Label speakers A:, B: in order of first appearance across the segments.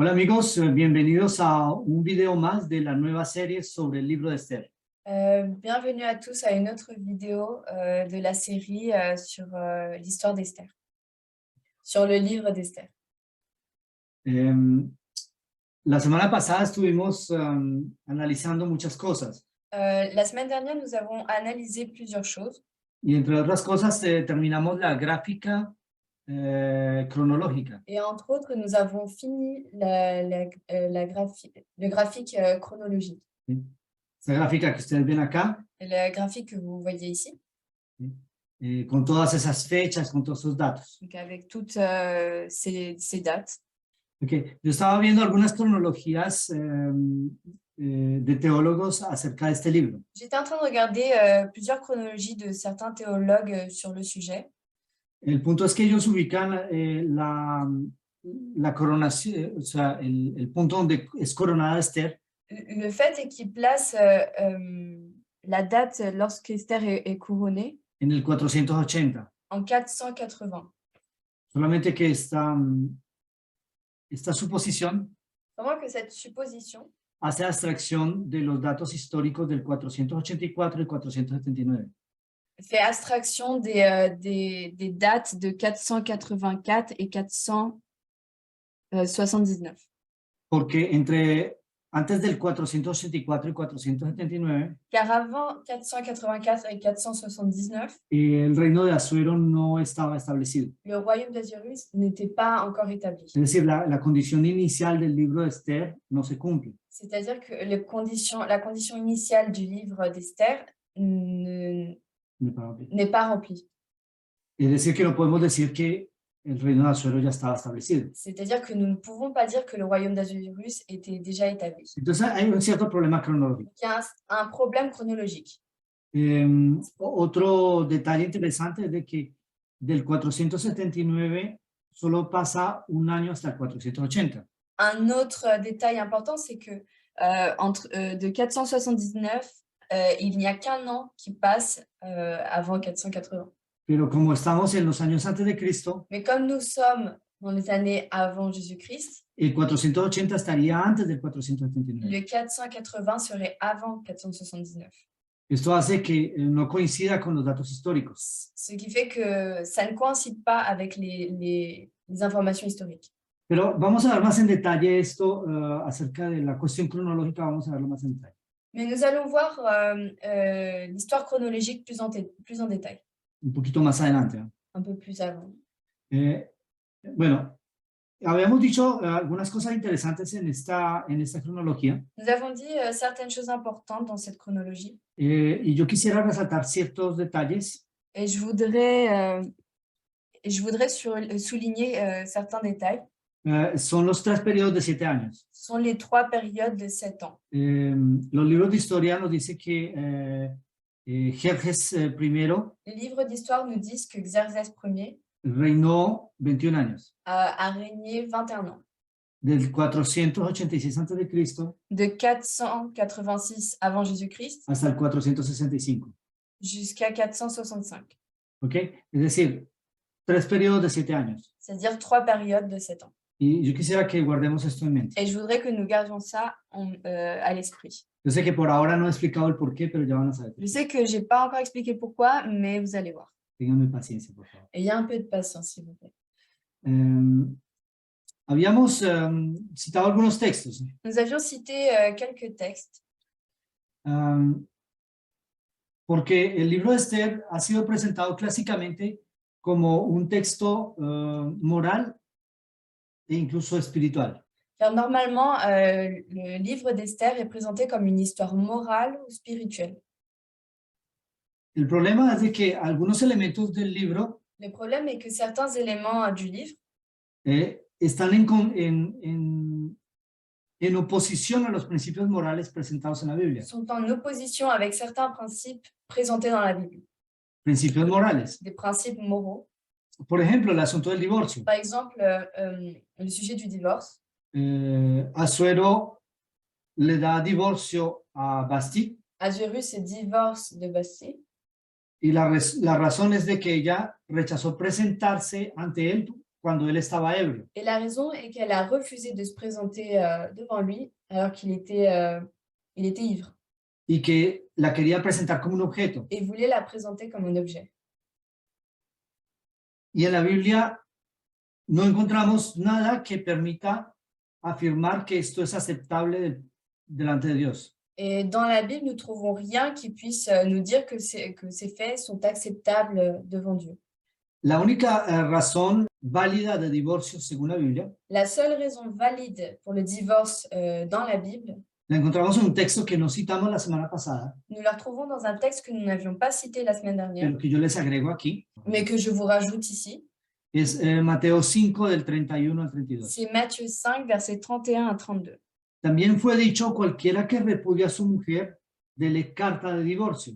A: Hola amigos, bienvenidos a un video más de la nueva serie sobre el libro de Esther.
B: Bienvenue à tous à une autre vidéo de la série sur l'histoire d'Esther, sur le livre d'Esther.
A: La semana pasada estuvimos analizando muchas cosas
B: La semaine dernière, nous avons analysé plusieurs choses
A: y entre otras cosas terminamos la gráfica cronológica.
B: et entre autres, nous avons fini le graphique chronologique.
A: ¿Sí? Esta gráfica que ustedes ven acá,
B: Le graphique que vous voyez ici,
A: con todas esas fechas, con todos esos datos.
B: donc avec toutes ces dates.
A: Okay. Yo estaba viendo algunas cronologías de teólogos acerca de este libro.
B: J'étais en train de regarder plusieurs chronologies de certains théologues sur le sujet.
A: El punto es que ellos ubican la coronación, o sea, el punto donde es coronada Esther.
B: Le fait est qu'ils placent la date lorsqu'Esther est couronnée
A: En el 480.
B: en 480.
A: Solamente que esta suposición
B: Vraiment que cette supposition
A: hace abstracción de los datos históricos del 484 y 479.
B: fait abstraction des dates de 484 et 479.
A: Porque antes del 484 y 479,
B: Car avant 484 et 479,
A: el reino de Asuero no estaba establecido.
B: le royaume d'Assyrus n'était pas encore établi.
A: Es decir, la condición inicial del libro de Esther no se cumple.
B: C'est-à-dire que la condition initiale du livre d'Esther n'est pas remplie.
A: Es decir, que no podemos decir que el reino de Asuero ya estaba establecido.
B: C'est-à-dire que nous ne pouvons pas dire que le royaume d'Assyrus était déjà établi.
A: Entonces hay un cierto problema cronológico.
B: Il y a un problème chronologique.
A: Otro detalle interesante es de que del 479 solo pasa un año hasta el 480.
B: Un autre détail important, c'est que de 479, il n'y a qu'un an qui passe avant 480.
A: Pero como estamos en los años antes de Cristo,
B: Mais comme nous sommes dans les années avant Jésus-Christ,
A: el 480 estaría antes del 479.
B: le 480 serait avant 479.
A: Esto hace que no coincida con los datos históricos.
B: Ce qui fait que ça ne coïncide pas avec les informations historiques.
A: Pero vamos a ver más en detalle esto acerca de la cuestión cronológica, vamos a verlo más en detalle.
B: Mais nous allons voir l'histoire chronologique plus en détail.
A: Un poquito más adelante.
B: Un peu plus avant.
A: Bueno, habíamos dicho algunas cosas interesantes en esta cronología.
B: Nous avons dit certaines choses importantes dans cette chronologie.
A: Y yo quisiera resaltar ciertos detalles.
B: Et je voudrais souligner certains détails.
A: Son los 3 periodos de 7 años.
B: Ce sont les 3 périodes de 7 ans.
A: Los libros de historia nos dicen que Jerjes I
B: Les livres d'histoire nous disent que Xerxès Ier
A: reinó 21 años.
B: a régné 21 ans.
A: Del 486 a.C.
B: De 486 avant Jésus-Christ
A: hasta el 465.
B: jusqu'à 465.
A: ¿Ok? Es decir, 3 periodos de 7 años.
B: C'est-à-dire 3 périodes de 7 ans.
A: Y yo quisiera que guardemos esto en mente.
B: Et je voudrais que nous gardions ça à l'esprit.
A: Yo sé que por ahora no he explicado el por qué, pero ya van a saber.
B: Je sais que je n'ai pas encore expliqué pourquoi, mais vous allez voir.
A: Ténganme paciencia, por favor.
B: Et il y a un peu de patience, s'il vous plaît.
A: Habíamos citado algunos textos.
B: Nous avions cité quelques textes.
A: Porque el libro de Esther ha sido presentado clásicamente como un texto moral e incluso espiritual.
B: Car normalement, le livre d'Esther est présenté comme une histoire morale ou spirituelle.
A: El problema es de que algunos elementos del libro
B: Le problème est que certains éléments du livre
A: están en oposición a los principios morales presentados en la Biblia.
B: sont en opposition avec certains principes présentés dans la Bible.
A: Principios morales.
B: Des principes moraux.
A: Por ejemplo, el asunto del divorcio.
B: Par exemple, le sujet du divorce.
A: Asuero le da divorcio a Basti.
B: Assyrus se divorce de Basti.
A: Y la razón es de que ella rechazó presentarse ante él cuando él estaba ebrio.
B: Et la raison est qu'elle a refusé de se présenter devant lui alors qu'il était, il était ivre
A: Y que la quería presentar como un objeto.
B: et voulait la présenter comme un objet.
A: Y en la Biblia no encontramos nada que permita afirmar que esto es aceptable delante de Dios.
B: Et dans la Bible, nous ne trouvons rien qui puisse nous dire que ces faits sont acceptables devant Dieu.
A: La única razón válida de divorcio según la Biblia
B: La seule raison valide pour le divorce dans la Bible,
A: la encontramos en un texto que no citamos la semana pasada,
B: nous la retrouvons dans un texte que nous n'avions pas cité la semaine dernière,
A: pero que yo les agrego aquí.
B: mais que je vous rajoute ici.
A: Es Mateo 5 del 31 al 32.
B: C'est Matthieu 5, versets 31 à 32.
A: También fue dicho: cualquiera que repudia a su mujer, dele carta de divorcio.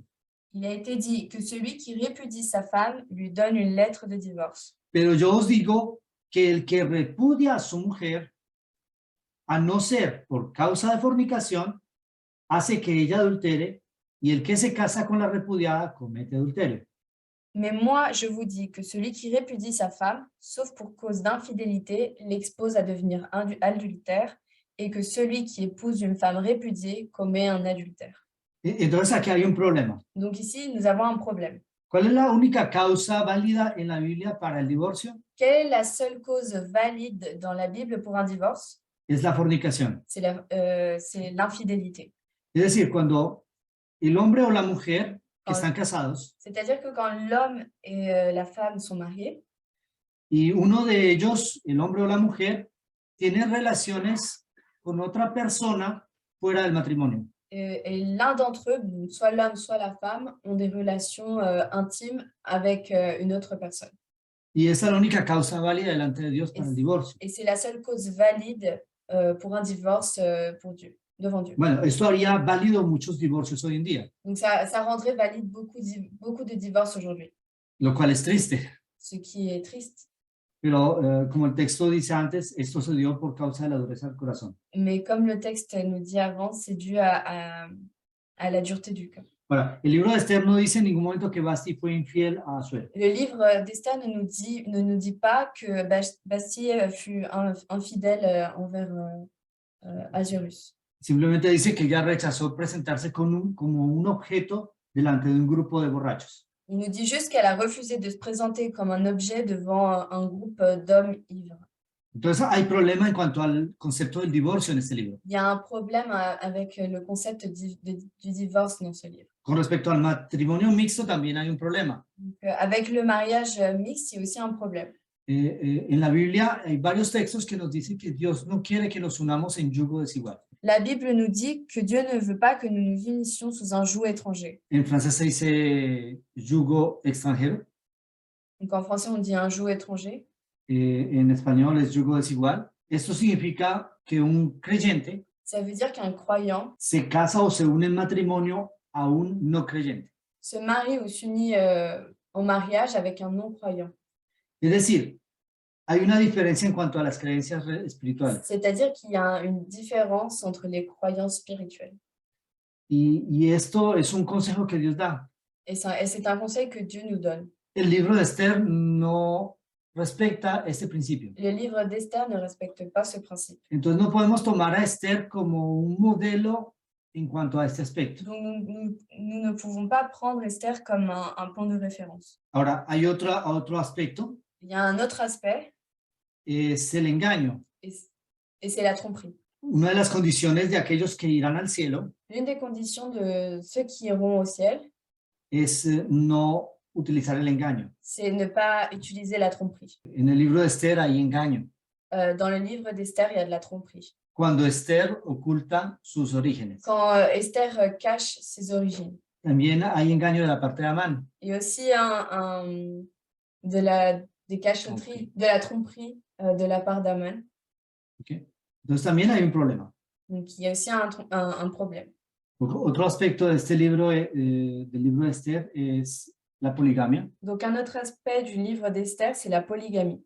B: Il a été dit que celui qui répudie sa femme lui donne une lettre de divorce.
A: Pero yo os digo que el que repudia a su mujer, a no ser por causa de fornicación, hace que ella adultere, y el que se casa con la repudiada comete adulterio.
B: Mais moi, je vous dis que celui qui répudie sa femme, sauf pour cause d'infidélité, l'expose à devenir adultère, et que celui qui épouse une femme répudiée commet un adultère.
A: Entonces aquí hay un problema.
B: Donc ici, nous avons un problème.
A: ¿Cuál es la única causa válida en la Biblia para el divorcio?
B: Quelle est la seule cause valide dans la Bible pour un divorce?
A: Es la fornicación.
B: C'est l'infidélité.
A: Es decir, cuando el hombre o la mujer que están casados
B: C'est-à-dire que quand l'homme et la femme sont mariés,
A: y uno de ellos, el hombre o la mujer, tiene relaciones con otra persona fuera del matrimonio.
B: et l'un d'entre eux, soit l'homme, soit la femme, ont des relations intimes avec une autre personne.
A: Y esa es la única causa válida delante de Dios para el divorcio.
B: Et c'est la seule cause valide pour un divorce pour Dieu, devant Dieu.
A: Bueno, esto haría válido muchos divorcios hoy en día,
B: Donc ça rendrait valide beaucoup de divorces aujourd'hui,
A: lo cual es triste.
B: ce qui est triste.
A: Pero como el texto dice antes, esto se dio por causa de la dureza del corazón.
B: Mais comme le texte nous dit avant, c'est dû à la dureté du cœur.
A: Ahora, el libro de Esther no dice en ningún momento que Basti fue infiel a Asuero.
B: Le livre d'Esther ne nous dit pas que Basti fut infidèle envers Ahasuerus.
A: Simplemente dice que ella rechazó presentarse como un objeto delante de un grupo de borrachos.
B: Il nous dit juste qu'elle a refusé de se présenter comme un objet devant un groupe d'hommes ivres.
A: Entonces hay problema en cuanto al concepto del divorcio en este libro.
B: Il y a un problème avec le concept du divorce dans ce livre.
A: Con respecto al matrimonio mixto también hay un problema.
B: Donc, avec le mariage mixte, il y a aussi un problème.
A: En la Biblia hay varios textos que nos dicen que Dios no quiere que nos unamos en yugo desigual.
B: La Bible nous dit que Dieu ne veut pas que nous nous unissions sous un joug étranger.
A: En francés se dice yugo extranjero.
B: Donc en français, on dit un joug étranger.
A: En español es yugo desigual. Esto significa que un creyente
B: Ça veut dire qu'un croyant
A: se casa o se une en matrimonio a un no creyente.
B: se marie ou s'unit en mariage avec un non-croyant.
A: Es decir, hay una diferencia en cuanto a las creencias espirituales.
B: C'est-à-dire qu'il y a une différence entre les croyances spirituelles.
A: Y esto es un consejo que Dios da.
B: Et c'est un conseil que Dieu nous donne.
A: El libro de Esther no respecta este principio.
B: Le livre d'Esther ne respecte pas ce principe.
A: Entonces no podemos tomar a Esther como un modelo en cuanto a este aspecto.
B: Donc nous ne pouvons pas prendre Esther comme un point de référence.
A: Ahora, hay otro aspecto,
B: Il y a un autre aspect,
A: es el engaño.
B: et c'est la tromperie.
A: Una de las condiciones de aquellos que irán al cielo
B: L'une des conditions de ceux qui iront au ciel,
A: es no utilizar el engaño.
B: c'est ne pas utiliser la tromperie.
A: En el libro de Esther hay engaño.
B: Dans le livre d'Esther, il y a de la tromperie.
A: Cuando Esther oculta sus orígenes.
B: Quand Esther cache ses origines.
A: También hay engaño de la parte de Amán.
B: Il y a aussi des cachotteries, de la tromperie de la part d'Aman.
A: Okay. Entonces también hay un problema.
B: Donc il y a aussi un problème.
A: Otro aspecto de este libro, del libro de Esther, es la poligamia.
B: Donc un autre aspect du livre d'Esther, c'est la polygamie.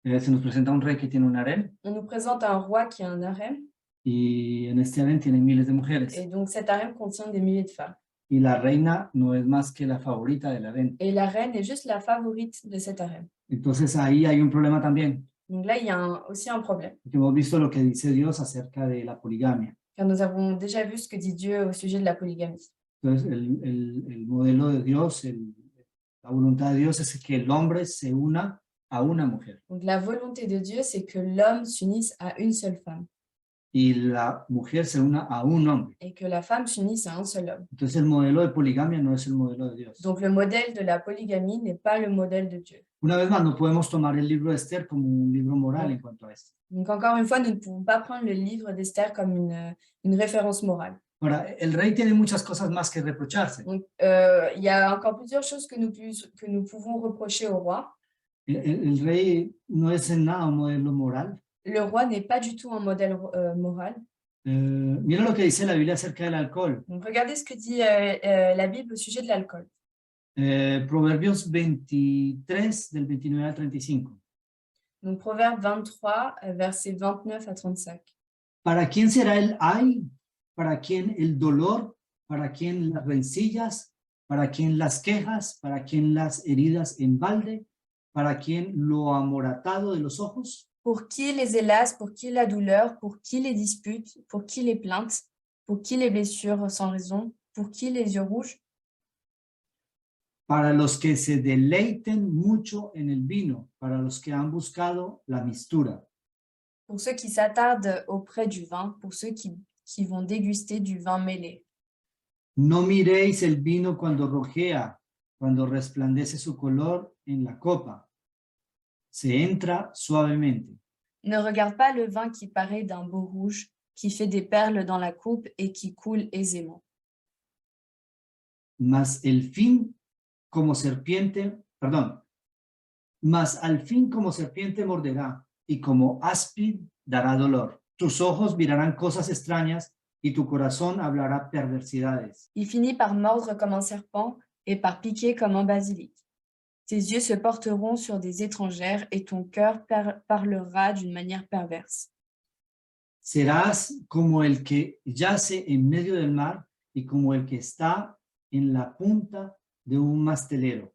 A: Se nos presenta un rey que tiene un harem.
B: On nous présente un roi qui a un harem.
A: Y en este harem tiene miles de mujeres.
B: Et donc cet harem contient des milliers de femmes.
A: y la reina no es más que la favorita de la reina.
B: Et la reine est juste la favorite de cette harem.
A: Entonces ahí hay un problema también,
B: Donc là, il y a aussi un problème.
A: porque hemos visto lo que dice Dios acerca de la poligamia.
B: Car nous avons déjà vu ce que dit Dieu au sujet de la polygamie.
A: Entonces el modelo de Dios, la voluntad de Dios es que el hombre se una a una mujer
B: Donc la volonté de Dieu, c'est que l'homme s'unisse à une seule femme
A: y la mujer se una a un hombre.
B: et que la femme s'unisse à un seul homme.
A: Entonces el modelo de poligamia no es el modelo de Dios.
B: Donc le modèle de la polygamie n'est pas le modèle de Dieu.
A: Una vez más, no podemos tomar el libro de Esther como un libro moral en cuanto a esto.
B: Donc encore une fois, nous ne pouvons pas prendre le livre d'Esther comme une référence morale.
A: Ahora, el rey tiene muchas cosas más que reprocharse.
B: Donc il y a encore plusieurs choses que nous pouvons reprocher au roi.
A: El rey no es en nada un modelo moral.
B: Le roi n'est pas du tout un modèle moral.
A: Mira lo que dice la Biblia acerca del alcohol.
B: Donc regardez ce que dit la Bible au sujet de l'alcool.
A: Proverbios 23, del 29 al 35.
B: Donc Proverbe 23, versets 29 à 35.
A: ¿Para quién será el ay? ¿Para quién el dolor? ¿Para quién las rencillas? ¿Para quién las quejas? ¿Para quién las heridas en balde? ¿Para quién lo amoratado de los ojos?
B: Pour qui les hélas, pour qui la douleur, pour qui les disputes, pour qui les plaintes, pour qui les blessures sans raison, pour qui les yeux rouges?
A: Para los que se deleiten mucho en el vino, para los que han buscado la mistura.
B: Pour ceux qui s'attardent auprès du vin, pour ceux qui vont déguster du vin mêlé.
A: No miréis el vino cuando rojea, cuando resplandece su color en la copa. Se entra suavemente.
B: Ne regarde pas le vin qui paraît d'un beau rouge, qui fait des perles dans la coupe et qui coule aisément.
A: Mas al fin como serpiente morderá y como áspid dará dolor. Tus ojos mirarán cosas extrañas y tu corazón hablará perversidades.
B: Il finit par mordre comme un serpent et par piquer comme un basilic. Tes yeux se porteront sur des étrangères et ton cœur parlera d'une manière perverse.
A: Serás como el que yace en medio del mar y como el que está en la punta de un mastelero.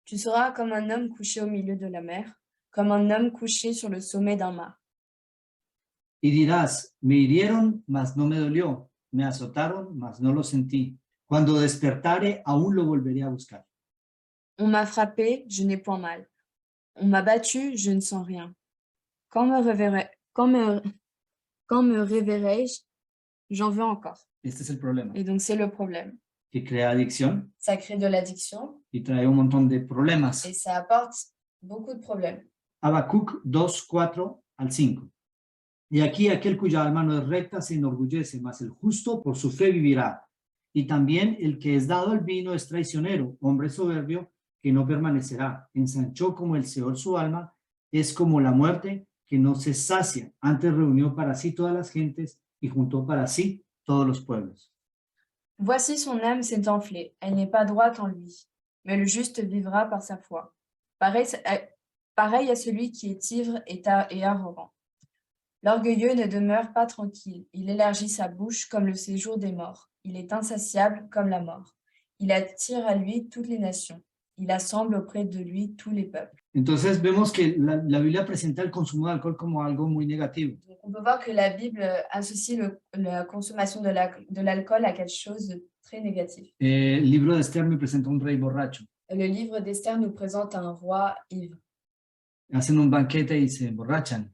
B: Tu seras comme un homme couché au milieu de la mer, comme un homme couché sur le sommet d'un mât.
A: Y dirás, me hirieron, mas no me dolió, me azotaron, mas no lo sentí. Cuando despertare, aún lo volveré a buscar.
B: On m'a frappé, je n'ai point mal. On m'a battu, je ne sens rien. Quand me réveillerai-je, j'en veux encore.
A: Este es el problema,
B: Et donc, c'est le problème.
A: que crea adicción
B: Ça crée de l'addiction
A: y trae un montón de problemas.
B: et ça apporte beaucoup de problèmes.
A: Habacuc 2, 4 al 5. Y aquí aquel cuya alma no es recta se enorgullece, mas el justo por su fe vivirá. Y también el que es dado al vino es traicionero, hombre soberbio que no permanecerá. Ensanchó como el Seol su alma, es como la muerte que no se sacia. Antes reunió para sí todas las gentes y juntó para sí todos los pueblos.
B: Voici son âme s'est enflée, elle n'est pas droite en lui, mais le juste vivra par sa foi. Pareil à celui qui est ivre et arrogant. L'orgueilleux ne demeure pas tranquille, il élargit sa bouche comme le séjour des morts. Il est insatiable comme la mort. Il attire à lui toutes les nations. Il assemble auprès de lui tous les peuples.
A: Entonces vemos que la Biblia presenta el consumo de alcohol como algo muy negativo.
B: Donc, on peut voir que la Bible associe la consommation de l'alcool à quelque chose de très négatif.
A: El libro de Esther me presenta un rey borracho.
B: Le livre d'Esther nous présente un roi ivre.
A: Hacen un banquete y se emborrachan.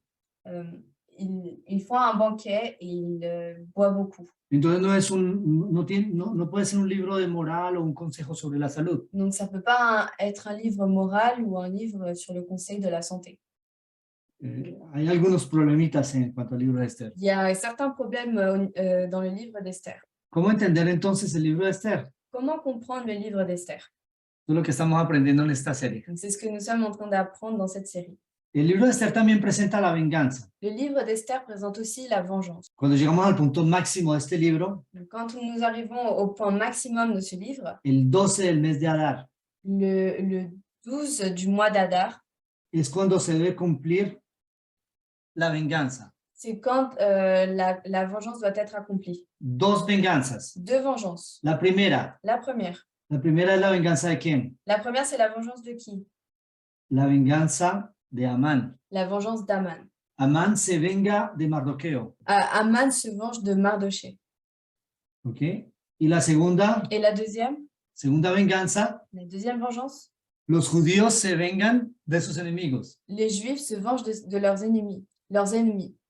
B: Ils font un banquet et ils boivent beaucoup.
A: Entonces no puede ser un libro de moral o un consejo sobre la salud.
B: Donc ça ne peut pas être un livre moral ou un livre sur le conseil de la santé.
A: Hay algunos problemitas en cuanto al libro de Esther.
B: Il y a certains problèmes dans le livre d'Esther.
A: ¿Cómo entender entonces el libro de Esther?
B: Comment comprendre le livre d'Esther?
A: Es lo que estamos aprendiendo en esta serie.
B: C'est ce que nous sommes en train d'apprendre dans cette série.
A: El libro de Esther también presenta la venganza.
B: Le livre d'Esther présente aussi la vengeance.
A: Cuando llegamos al punto máximo de este libro,
B: Donc, quand nous arrivons au point maximum de ce livre,
A: el 12 del mes de Adar,
B: le 12 du mois d'Adar,
A: es cuando se debe cumplir la venganza.
B: C'est quand la vengeance doit être accomplie.
A: Dos venganzas.
B: Deux vengeances.
A: La primera es la venganza de quién?
B: La première, c'est la vengeance de qui?
A: La venganza de Amán.
B: La vengeance d'Aman.
A: Amán se venga de Mardoqueo.
B: Aman se venge de Mardoché.
A: ¿Ok? Y la segunda
B: Et la deuxième
A: venganza,
B: vengeance,
A: los judíos se vengan de sus enemigos.
B: les Juifs se vengent de leurs ennemis.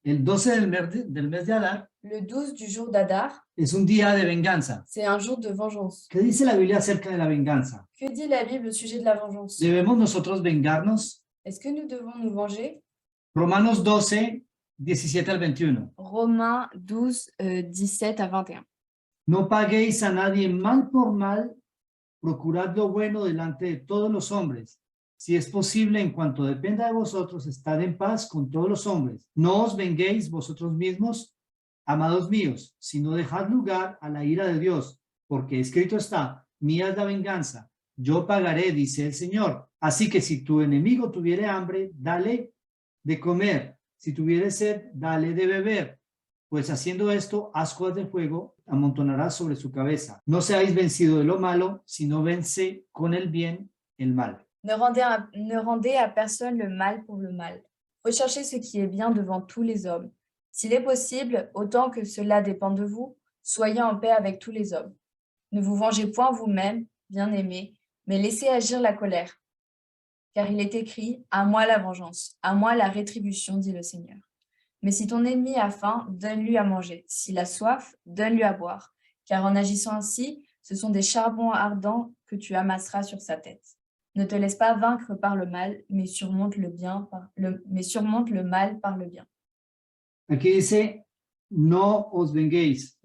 A: El 12 del mes de Adar
B: Le 12 du jour d'Adar,
A: es un día de venganza.
B: c'est un jour de vengeance.
A: ¿Qué dice la Biblia acerca de la venganza?
B: Que dit la Bible au sujet de la vengeance?
A: ¿Debemos nosotros vengarnos?
B: Est-ce que nous devons nous venger?
A: Romanos 12, 17 al 21.
B: Romains 12, 17 à 21.
A: No paguéis a nadie mal por mal, procurad lo bueno delante de todos los hombres. Si es posible, en cuanto dependa de vosotros, estad en paz con todos los hombres. No os venguéis vosotros mismos, amados míos, sino dejad lugar a la ira de Dios, porque escrito está, mía es la venganza, yo pagaré, dice el Señor. Así que si tu enemigo tuviere hambre, dale de comer. Si tuviere sed, dale de beber. Pues haciendo esto, ascuas de fuego amontonarás sobre su cabeza. No seáis vencido de lo malo, sino vence con el bien el mal.
B: Ne rendez à personne le mal pour le mal. Recherchez ce qui est bien devant tous les hommes. S'il est possible, autant que cela dépend de vous, soyez en paix avec tous les hommes. Ne vous vengez point vous-même, bien-aimés, mais laissez agir la colère. Car il est écrit, à moi la vengeance, à moi la rétribution, dit le Seigneur. Mais si ton ennemi a faim, donne-lui à manger. S'il a soif, donne-lui à boire. Car en agissant ainsi, ce sont des charbons ardents que tu amasseras sur sa tête. Ne te laisse pas vaincre par le mal, mais surmonte le mal par le bien.
A: Aquí dice, no os venguéis.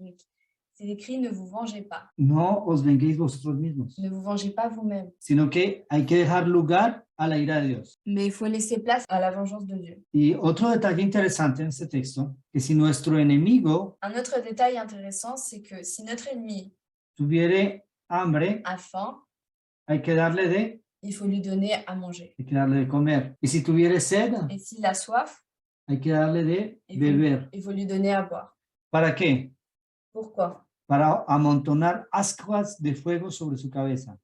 B: C'est écrit, ne vous vengez pas.
A: No os venguéis vosotros mismos.
B: Ne vous vengez pas vous-même.
A: Sino que hay que dejar lugar a la ira de Dios.
B: Mais il faut laisser place à la vengeance de Dieu.
A: Y otro detalle interesante en este texto, que si nuestro enemigo
B: Un autre détail intéressant, c'est que si notre ennemi
A: tuviere hambre,
B: a faim,
A: hay que darle
B: il faut lui donner à manger.
A: hay que darle de comer. Y si tuviere sed,
B: Et s'il a soif,
A: hay que darle de beber.
B: il faut lui donner à boire.
A: ¿Para qué?
B: Pourquoi?
A: Para amontonar ascuas de fuego sobre su cabeza.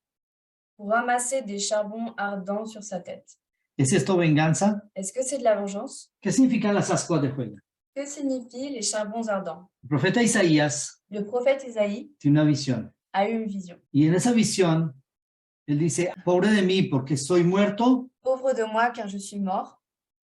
B: Pour ramasser des charbons ardents sur sa tête.
A: ¿Es esto venganza?
B: Est-ce que c'est de la vengeance?
A: ¿Qué significan las ascuas de fuego?
B: Que signifient les charbons ardents?
A: El profeta Isaías
B: Le prophète Isaïe
A: tiene una visión.
B: a eu une vision.
A: Y en esa visión, él dice, pobre de mí porque soy muerto,
B: Pauvre de moi car je suis mort,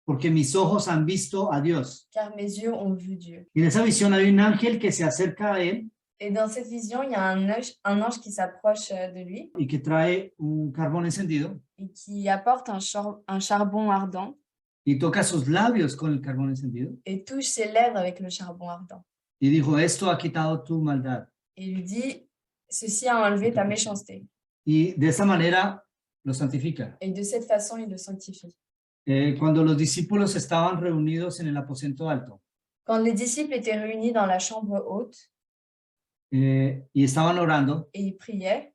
A: porque mis ojos han visto a Dios.
B: car mes yeux ont vu Dieu.
A: Y en esa visión hay un ángel que se acerca a él
B: Et dans cette vision, il y a un ange qui s'approche de lui
A: y que trae un carbón encendido
B: et qui apporte un charbon ardent
A: y toca sus labios con el carbón encendido
B: et touche ses lèvres avec le charbon ardent.
A: y dijo, esto ha quitado tu maldad.
B: Et lui dit, ceci a enlevé ta méchanceté.
A: Y de esa manera lo santifica.
B: Et de cette façon, il le sanctifie.
A: Cuando los discípulos estaban reunidos en el aposento alto
B: Quand les disciples étaient réunis dans la chambre haute
A: y estaban orando,
B: et ils priaient,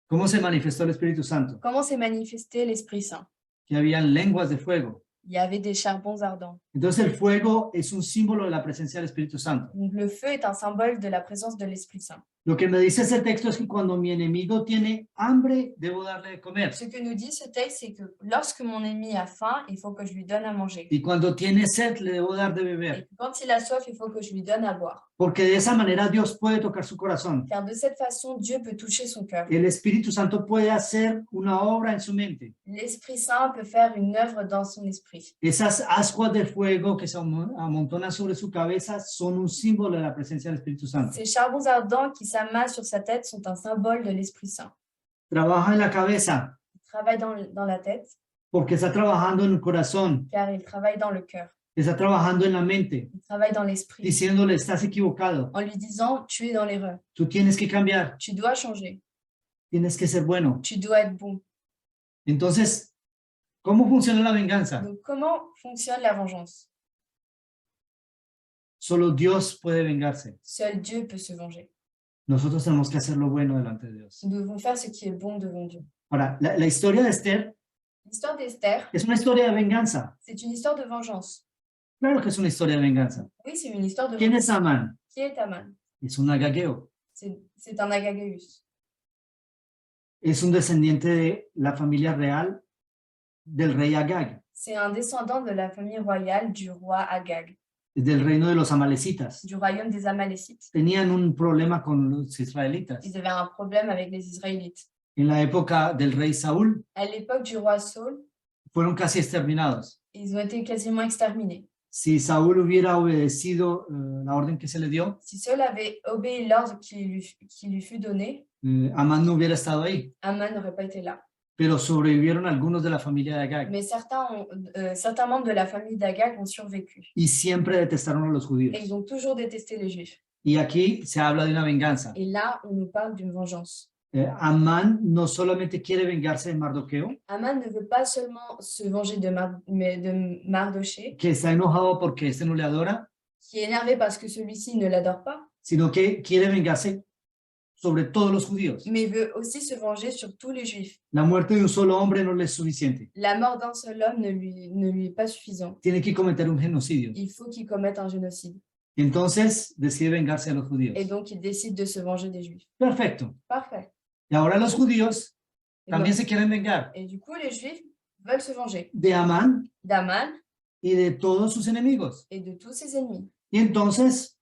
A: ¿cómo se manifestó el Espíritu Santo?
B: comment s'est manifesté l'Esprit Saint?
A: Que habían lenguas de fuego.
B: Il y avait des charbons ardents.
A: Entonces el fuego es un símbolo de la presencia del Espíritu Santo.
B: Donc le feu est un symbole de la présence de l'Esprit Saint.
A: Lo que me dice ese texto es que cuando mi enemigo tiene hambre, debo darle de comer.
B: Ce que nous dit ce texte, c'est que lorsque mon ennemi a faim, il faut que je lui donne à manger.
A: Y cuando tiene sed, le debo dar de
B: Et
A: beber.
B: quand il a soif, il faut que je lui donne à boire.
A: Porque de esa manera Dios puede tocar su corazón.
B: Car de cette façon, Dieu peut toucher son cœur.
A: El Espíritu Santo puede hacer una obra en su mente.
B: L'Esprit Saint peut faire une œuvre dans son esprit.
A: Esas ascuas de fuego que se amontonan sobre su cabeza son un símbolo de la presencia del Espíritu Santo.
B: Ces charbons ardents qui s'amassent sur sa tête sont un symbole de l'Esprit Saint.
A: Trabaja en la cabeza
B: Il travaille dans la tête,
A: porque está trabajando en el corazón,
B: car il travaille dans le cœur.
A: está trabajando en la mente,
B: Il travaille dans l'esprit,
A: diciéndole, estás equivocado,
B: en lui disant, tu es dans l'erreur,
A: tú tienes que cambiar,
B: tu dois changer,
A: tienes que ser bueno.
B: tu dois être bon.
A: Entonces, ¿cómo funciona la venganza?
B: Donc, comment fonctionne la vengeance?
A: Solo Dios puede vengarse.
B: Seul Dieu peut se venger.
A: Nosotros tenemos que hacer lo bueno delante de Dios.
B: Nous devons faire ce qui est bon devant Dieu.
A: Ahora, la historia de Esther
B: L'histoire d'Esther,
A: es una historia de venganza.
B: c'est une histoire de vengeance.
A: Claro que es una historia de venganza.
B: Oui, c'est une histoire de
A: ¿Quién
B: vengeance.
A: es Amán?
B: Qui est Aman?
A: Es un agageo.
B: C'est un Agagéus.
A: Es un descendiente de la familia real del rey Agag,
B: C'est un descendant de la famille royale du roi Agag,
A: del reino de los amalecitas.
B: du royaume des Amalécites.
A: Tenían un problema con los israelitas.
B: Ils avaient un problème avec les Israélites.
A: En la época del rey Saúl,
B: À l'époque du roi Saul,
A: fueron casi exterminados.
B: ils ont été quasiment exterminés.
A: Si Saúl hubiera obedecido la orden que se le dio,
B: Si Saul avait obéi l'ordre qui lui fut donné,
A: Amán no hubiera estado ahí.
B: Aman n'aurait pas été là.
A: Pero sobrevivieron algunos de la familia de Agag
B: Mais certains membres de la famille d'Agag ont survécu.
A: y siempre detestaron a los judíos.
B: Et ils ont toujours détesté les Juifs.
A: Y aquí se habla de una venganza.
B: Et là, on nous parle d'une vengeance.
A: Amán no solamente quiere vengarse de Mardoqueo,
B: Aman ne veut pas seulement se venger de Mardoché,
A: que está enojado porque este no le adora,
B: qui est énervé parce que celui-ci ne l'adore pas,
A: sino que quiere vengarse sobre todos los judíos.
B: mais veut aussi se venger sur tous les Juifs.
A: La muerte de un solo hombre no le es suficiente.
B: La mort d'un seul homme ne lui est pas suffisant.
A: Tiene que cometer un genocidio.
B: Il faut qu'il commette un génocide.
A: Entonces decide vengarse de los judíos.
B: Et donc, il décide de se venger des Juifs.
A: Perfecto.
B: Parfait.
A: Y ahora los judíos
B: Et,
A: también
B: donc-
A: se quieren vengar
B: et du coup, les Juifs veulent se venger
A: de Amán
B: d'Aman
A: y de todos sus enemigos.
B: et de tous ses ennemis.
A: Y entonces,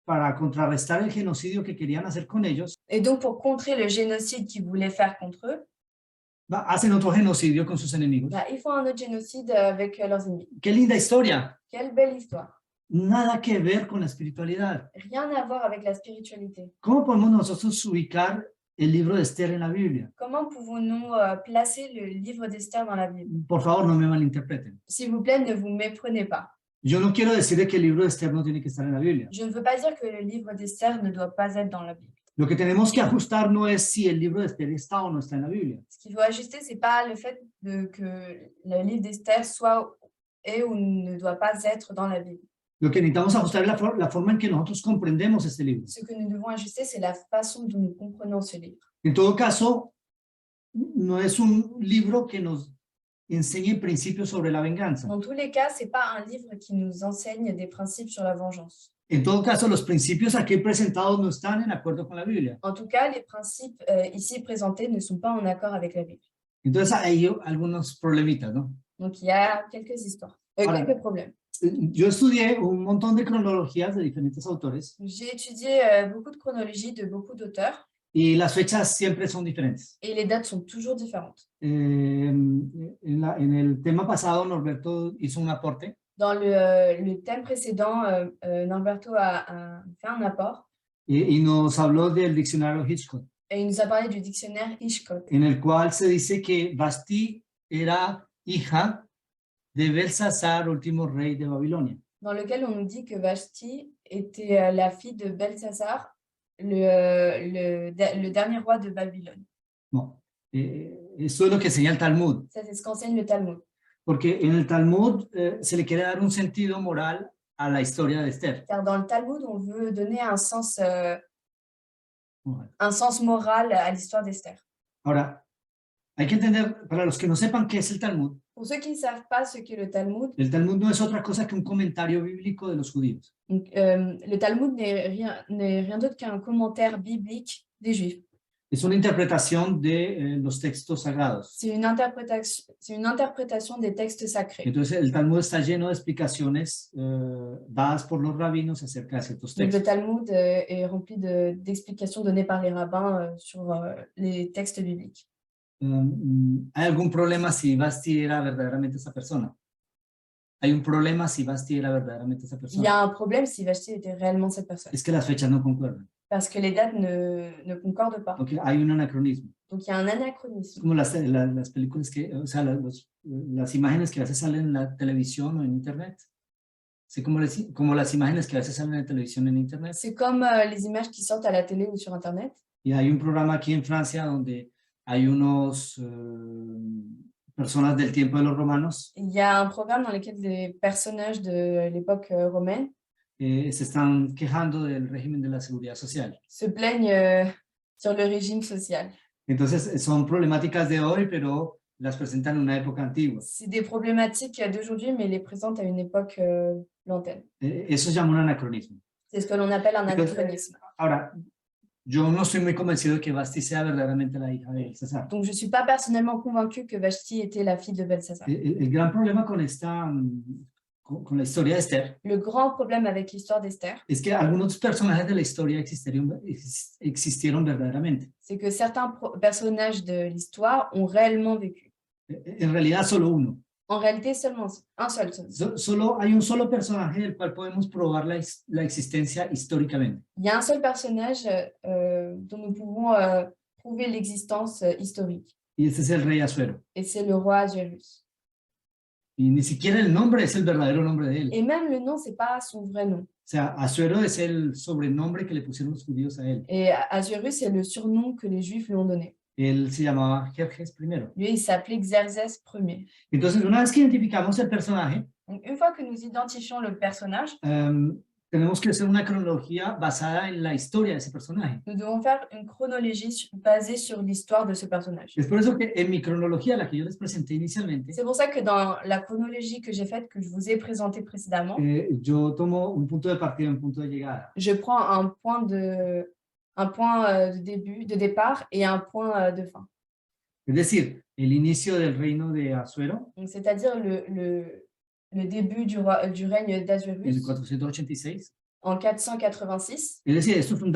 A: para contrarrestar el genocidio que querían hacer con ellos,
B: Et donc, pour contrer le génocide qu'ils voulaient faire contre eux,
A: hacen otro genocidio con sus enemigos.
B: bah, ils font un autre génocide avec leurs ennemis.
A: Qué linda historia.
B: Quelle belle histoire.
A: Nada que ver con la espiritualidad.
B: Rien à voir avec la spiritualité.
A: ¿Cómo podemos nosotros ubicar el libro de Esther en la Biblia?
B: Comment pouvons-nous placer le livre d'Esther dans la Bible?
A: Por favor, no me malinterpreten.
B: S'il vous plaît, ne vous méprenez pas.
A: Yo no quiero decir de que el libro de Esther no tiene que estar en la Biblia.
B: Je ne veux pas dire que le livre d'Esther ne doit pas être dans la Bible.
A: Lo que tenemos que ajustar no es si el libro de Esther está o no está en la Biblia.
B: Ce qu'il faut ajuster, c'est pas le fait que le livre d'Esther soit et ou ne doit pas être dans la Bible.
A: Lo que necesitamos ajustar es la forma en que nosotros comprendemos este libro.
B: Ce que nous devons ajuster, c'est la façon dont nous comprenons ce livre.
A: En todo caso, no es un libro que nos enseñe principios sobre la venganza.
B: Dans tous les cas, c'est pas un livre qui nous enseigne des principes sur la vengeance.
A: En todo caso, los principios aquí presentados no están en acuerdo con la Biblia.
B: En tout cas, les principes ici présentés ne sont pas en accord avec la Bible.
A: Entonces hay algunos problemitas, ¿no?
B: Donc, il y a quelques histoires,
A: Voilà.
B: quelques problèmes.
A: Yo estudié un montón de cronologías de diferentes autores
B: J'ai étudié beaucoup de chronologie de beaucoup d'auteurs
A: y las fechas siempre son diferentes.
B: et les dates sont toujours différentes.
A: En el tema pasado, Norberto hizo un aporte
B: Dans le thème précédent, Norberto a fait un apport
A: y nos habló del diccionario Hitchcock,
B: et il nous a parlé du dictionnaire Hitchcock,
A: en el cual se dice que Vasti era hija de Belsasar, último rey de Babilonia.
B: dans lequel on nous dit que Vashti était la fille de Belshazzar, le dernier roi de Babylone.
A: No, esto es lo que enseña el Talmud,
B: Ça, c'est ce qu'enseigne le Talmud.
A: porque en el Talmud se le quiere dar un sentido moral a la historia de Esther.
B: Car dans le Talmud, on veut donner un sens
A: Bueno,
B: moral à l'histoire d'Esther.
A: ahora, hay que entender, para los que no sepan qué es el Talmud
B: Pour ceux qui ne savent pas ce qu'est le Talmud
A: no es otra cosa que un comentario bíblico de los judíos.
B: donc, le Talmud n'est rien d'autre qu'un commentaire biblique des Juifs.
A: Es una interpretación de los textos sagrados.
B: C'est une interprétation des textes sacrés.
A: Entonces, el Talmud está lleno de explicaciones dadas por los rabinos acerca de ciertos
B: Donc, le
A: textos.
B: Talmud est rempli d'explications données par les rabbins sur les textes bibliques.
A: ¿Hay algún problema si Vasti era verdaderamente esa persona? ¿Hay un problema si Vasti era verdaderamente esa
B: Il y
A: persona?
B: a un problème si Vashti était réellement cette personne,
A: Es que las fechas no concuerdan.
B: parce que les dates ne concordent pas.
A: Porque hay un anacronismo.
B: Donc, il y a un anachronisme.
A: Como las películas que, o sea, las imágenes que a veces salen en la televisión o en internet. Sí, como las imágenes que a veces salen en la televisión en internet.
B: C'est comme les images qui sortent à la télé ou sur Internet.
A: Y hay un programa aquí en Francia donde hay unos personas del tiempo de los romanos
B: Il y a un programme dans lequel des personnages de l'époque romaine
A: se están quejando del régimen de la seguridad social.
B: se plaignent sur le régime social.
A: Entonces son problemáticas de hoy, pero las presentan en una época antigua.
B: C'est des problématiques d'aujourd'hui, mais les présentent à une époque lointaine.
A: Eso se llama un anacronismo.
B: C'est ce que l'on appelle un
A: Entonces,
B: anachronisme.
A: ahora, yo no estoy muy convencido de que Vasti sea verdaderamente la hija de Belsasar.
B: Donc, je ne suis pas personnellement convaincue que Vashti était la fille de Belshazzar.
A: El gran problema con con la historia de Esther
B: Le grand problème avec l'histoire d'Esther,
A: es que algunos personajes de la historia existieron verdaderamente.
B: c'est que certains personnages de l'histoire ont réellement vécu.
A: En realidad solo uno.
B: En réalité, seulement un seul.
A: Solo hay un solo personaje del cual podemos probar la existencia históricamente.
B: Il y a un seul personnage dont nous pouvons prouver l'existence historique.
A: Y este es el rey Asuero.
B: Et c'est le roi Assuérus.
A: Y ni siquiera el nombre es el verdadero nombre de él.
B: Et même le nom, c'est pas son vrai nom.
A: O sea, Asuero es el sobrenombre que le pusieron los judíos a él.
B: Et Assuérus, c'est le surnom que les Juifs lui ont donné.
A: Él se llamaba Jerjes I.
B: Lui, il s'appelait Xerxès Ier.
A: Entonces, una vez que identificamos el personaje,
B: Donc, une fois que nous identifions le personnage,
A: tenemos que hacer una cronología basada en la historia de ese personaje.
B: nous devons faire une chronologie basée sur l'histoire de ce personnage.
A: Es por eso que en mi cronología, la que yo les presenté inicialmente,
B: C'est pour ça que dans la chronologie que j'ai faite, que je vous ai présentée précédemment,
A: yo tomo un punto de partida y un punto de llegada.
B: je prends un point de départ et un point de fin.
A: Es decir, el inicio del reino de Asuero,
B: C'est-à-dire le début du règne
A: en
B: d'Assuérus
A: 486.
B: en 486.
A: Es decir, esto es un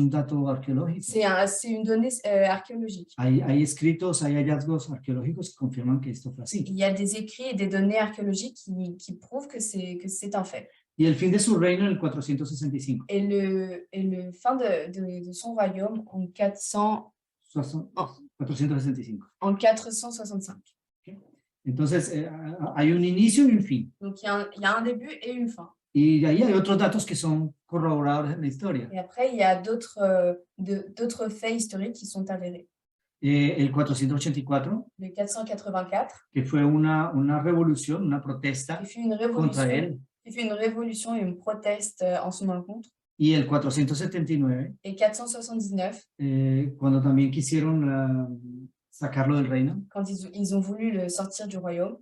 A: dato arqueológico.
B: C'est une donnée archéologique.
A: Hay escritos, hay hallazgos arqueológicos que confirman que esto fue así.
B: Il y a des écrits et des données archéologiques qui prouvent que c'est un fait.
A: Y el fin de su reino en el 465.
B: Et le fin de son royaume en
A: 465.
B: En 465.
A: Entonces, hay un inicio y un fin.
B: Donc, il y a un début et une fin.
A: Y ahí hay otros datos que son corroboradores en la historia.
B: Et après, il y a d'autres faits historiques qui sont avérés.
A: El 484,
B: Le 484,
A: que fue una revolución, una protesta
B: qui fut une
A: contra
B: révolution,
A: él.
B: qui fut une révolution et une proteste en son encontre.
A: Y el 479,
B: Et 479,
A: cuando también quisieron sacarlo del reino.
B: quand ils ont voulu le sortir du royaume.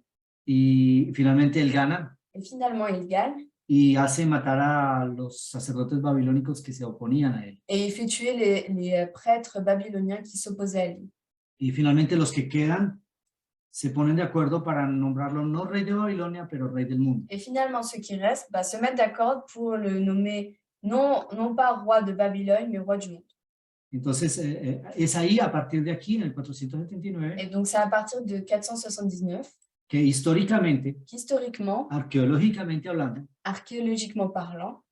A: Y finalmente él gana
B: Et finalement, il gagne.
A: y hace matar a los sacerdotes babilónicos que se oponían a él.
B: Et il fait tuer les prêtres babyloniens qui s'opposaient à lui.
A: Y finalmente los que quedan se ponen de acuerdo para nombrarlo no rey de Babilonia, pero rey del mundo.
B: Et finalement, ceux qui restent se mettent d'accord pour le nommer non pas roi de Babylone, mais roi du monde.
A: Entonces, es ahí, a partir de aquí, en el 479,
B: Et donc, c'est à partir de 479
A: que históricamente,
B: qu'historiquement,
A: arqueológicamente hablando,
B: archéologiquement parlant,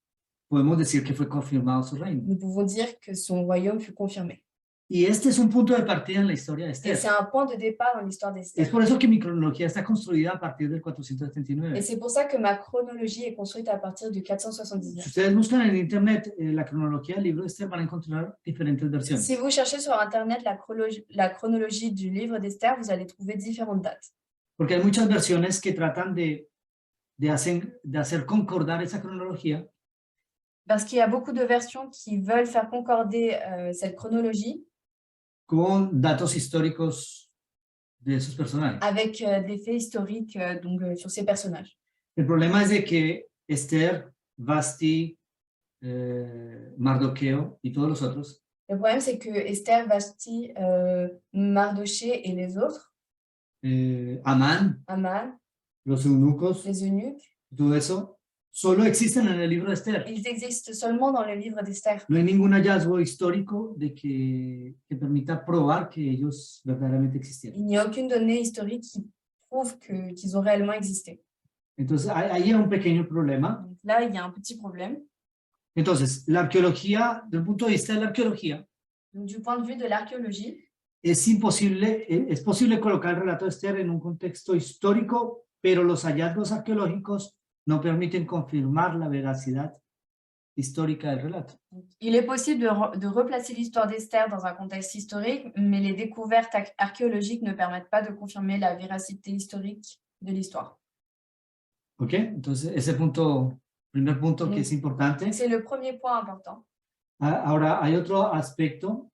A: podemos decir que fue confirmado su reino.
B: nous pouvons dire que son royaume fut confirmé.
A: Y este es un punto de partida en la historia de
B: Et
A: Esther.
B: c'est un point de départ dans l'histoire
A: Es
B: d'Esther.
A: por eso que mi cronología está construida a partir del
B: Et
A: 479.
B: c'est pour ça que ma chronologie est construite à partir de
A: Si
B: 479.
A: ustedes buscan en internet la cronología del libro de Esther, van a encontrar diferentes versiones.
B: Si vous cherchez sur Internet la chronologie du livre d'Esther, vous allez trouver différentes dates.
A: Porque hay muchas versiones que tratan de hacer concordar esa cronología
B: Parce qu'il y a beaucoup de versions qui veulent faire concorder cette chronologie
A: con datos históricos de esos personajes.
B: avec des faits historiques sur ces personnages.
A: El problema es de que Esther, Vasti, Mardoqueo y todos los otros
B: Le problème, c'est que Esther, Vashti, Mardoché et les autres,
A: Amán,
B: Aman,
A: los eunucos,
B: les eunuques,
A: todo eso, solo existen en el libro de Esther.
B: ils existent seulement dans le livre d'Esther.
A: No hay ningún hallazgo histórico de que permita probar que ellos verdaderamente existieron.
B: Il n'y a aucune donnée historique qui prouve qu'ils ont réellement existé.
A: Entonces, ahí hay un pequeño problema.
B: Donc là, il y a un petit problème.
A: Entonces, la arqueología, desde el punto de vista de la arqueología,
B: Donc, du point de vue de l'archéologie,
A: es posible colocar el relato de Esther en un contexto histórico, pero los hallazgos arqueológicos no permiten confirmar la veracidad histórica del relato.
B: il est possible de replacer l'histoire d'Esther dans un contexte historique, mais les découvertes archéologiques ne permettent pas de confirmer la véracité historique de l'histoire.
A: ¿Ok? Entonces, ese primer punto que es importante.
B: C'est le premier point important.
A: Ahora, hay otro aspecto,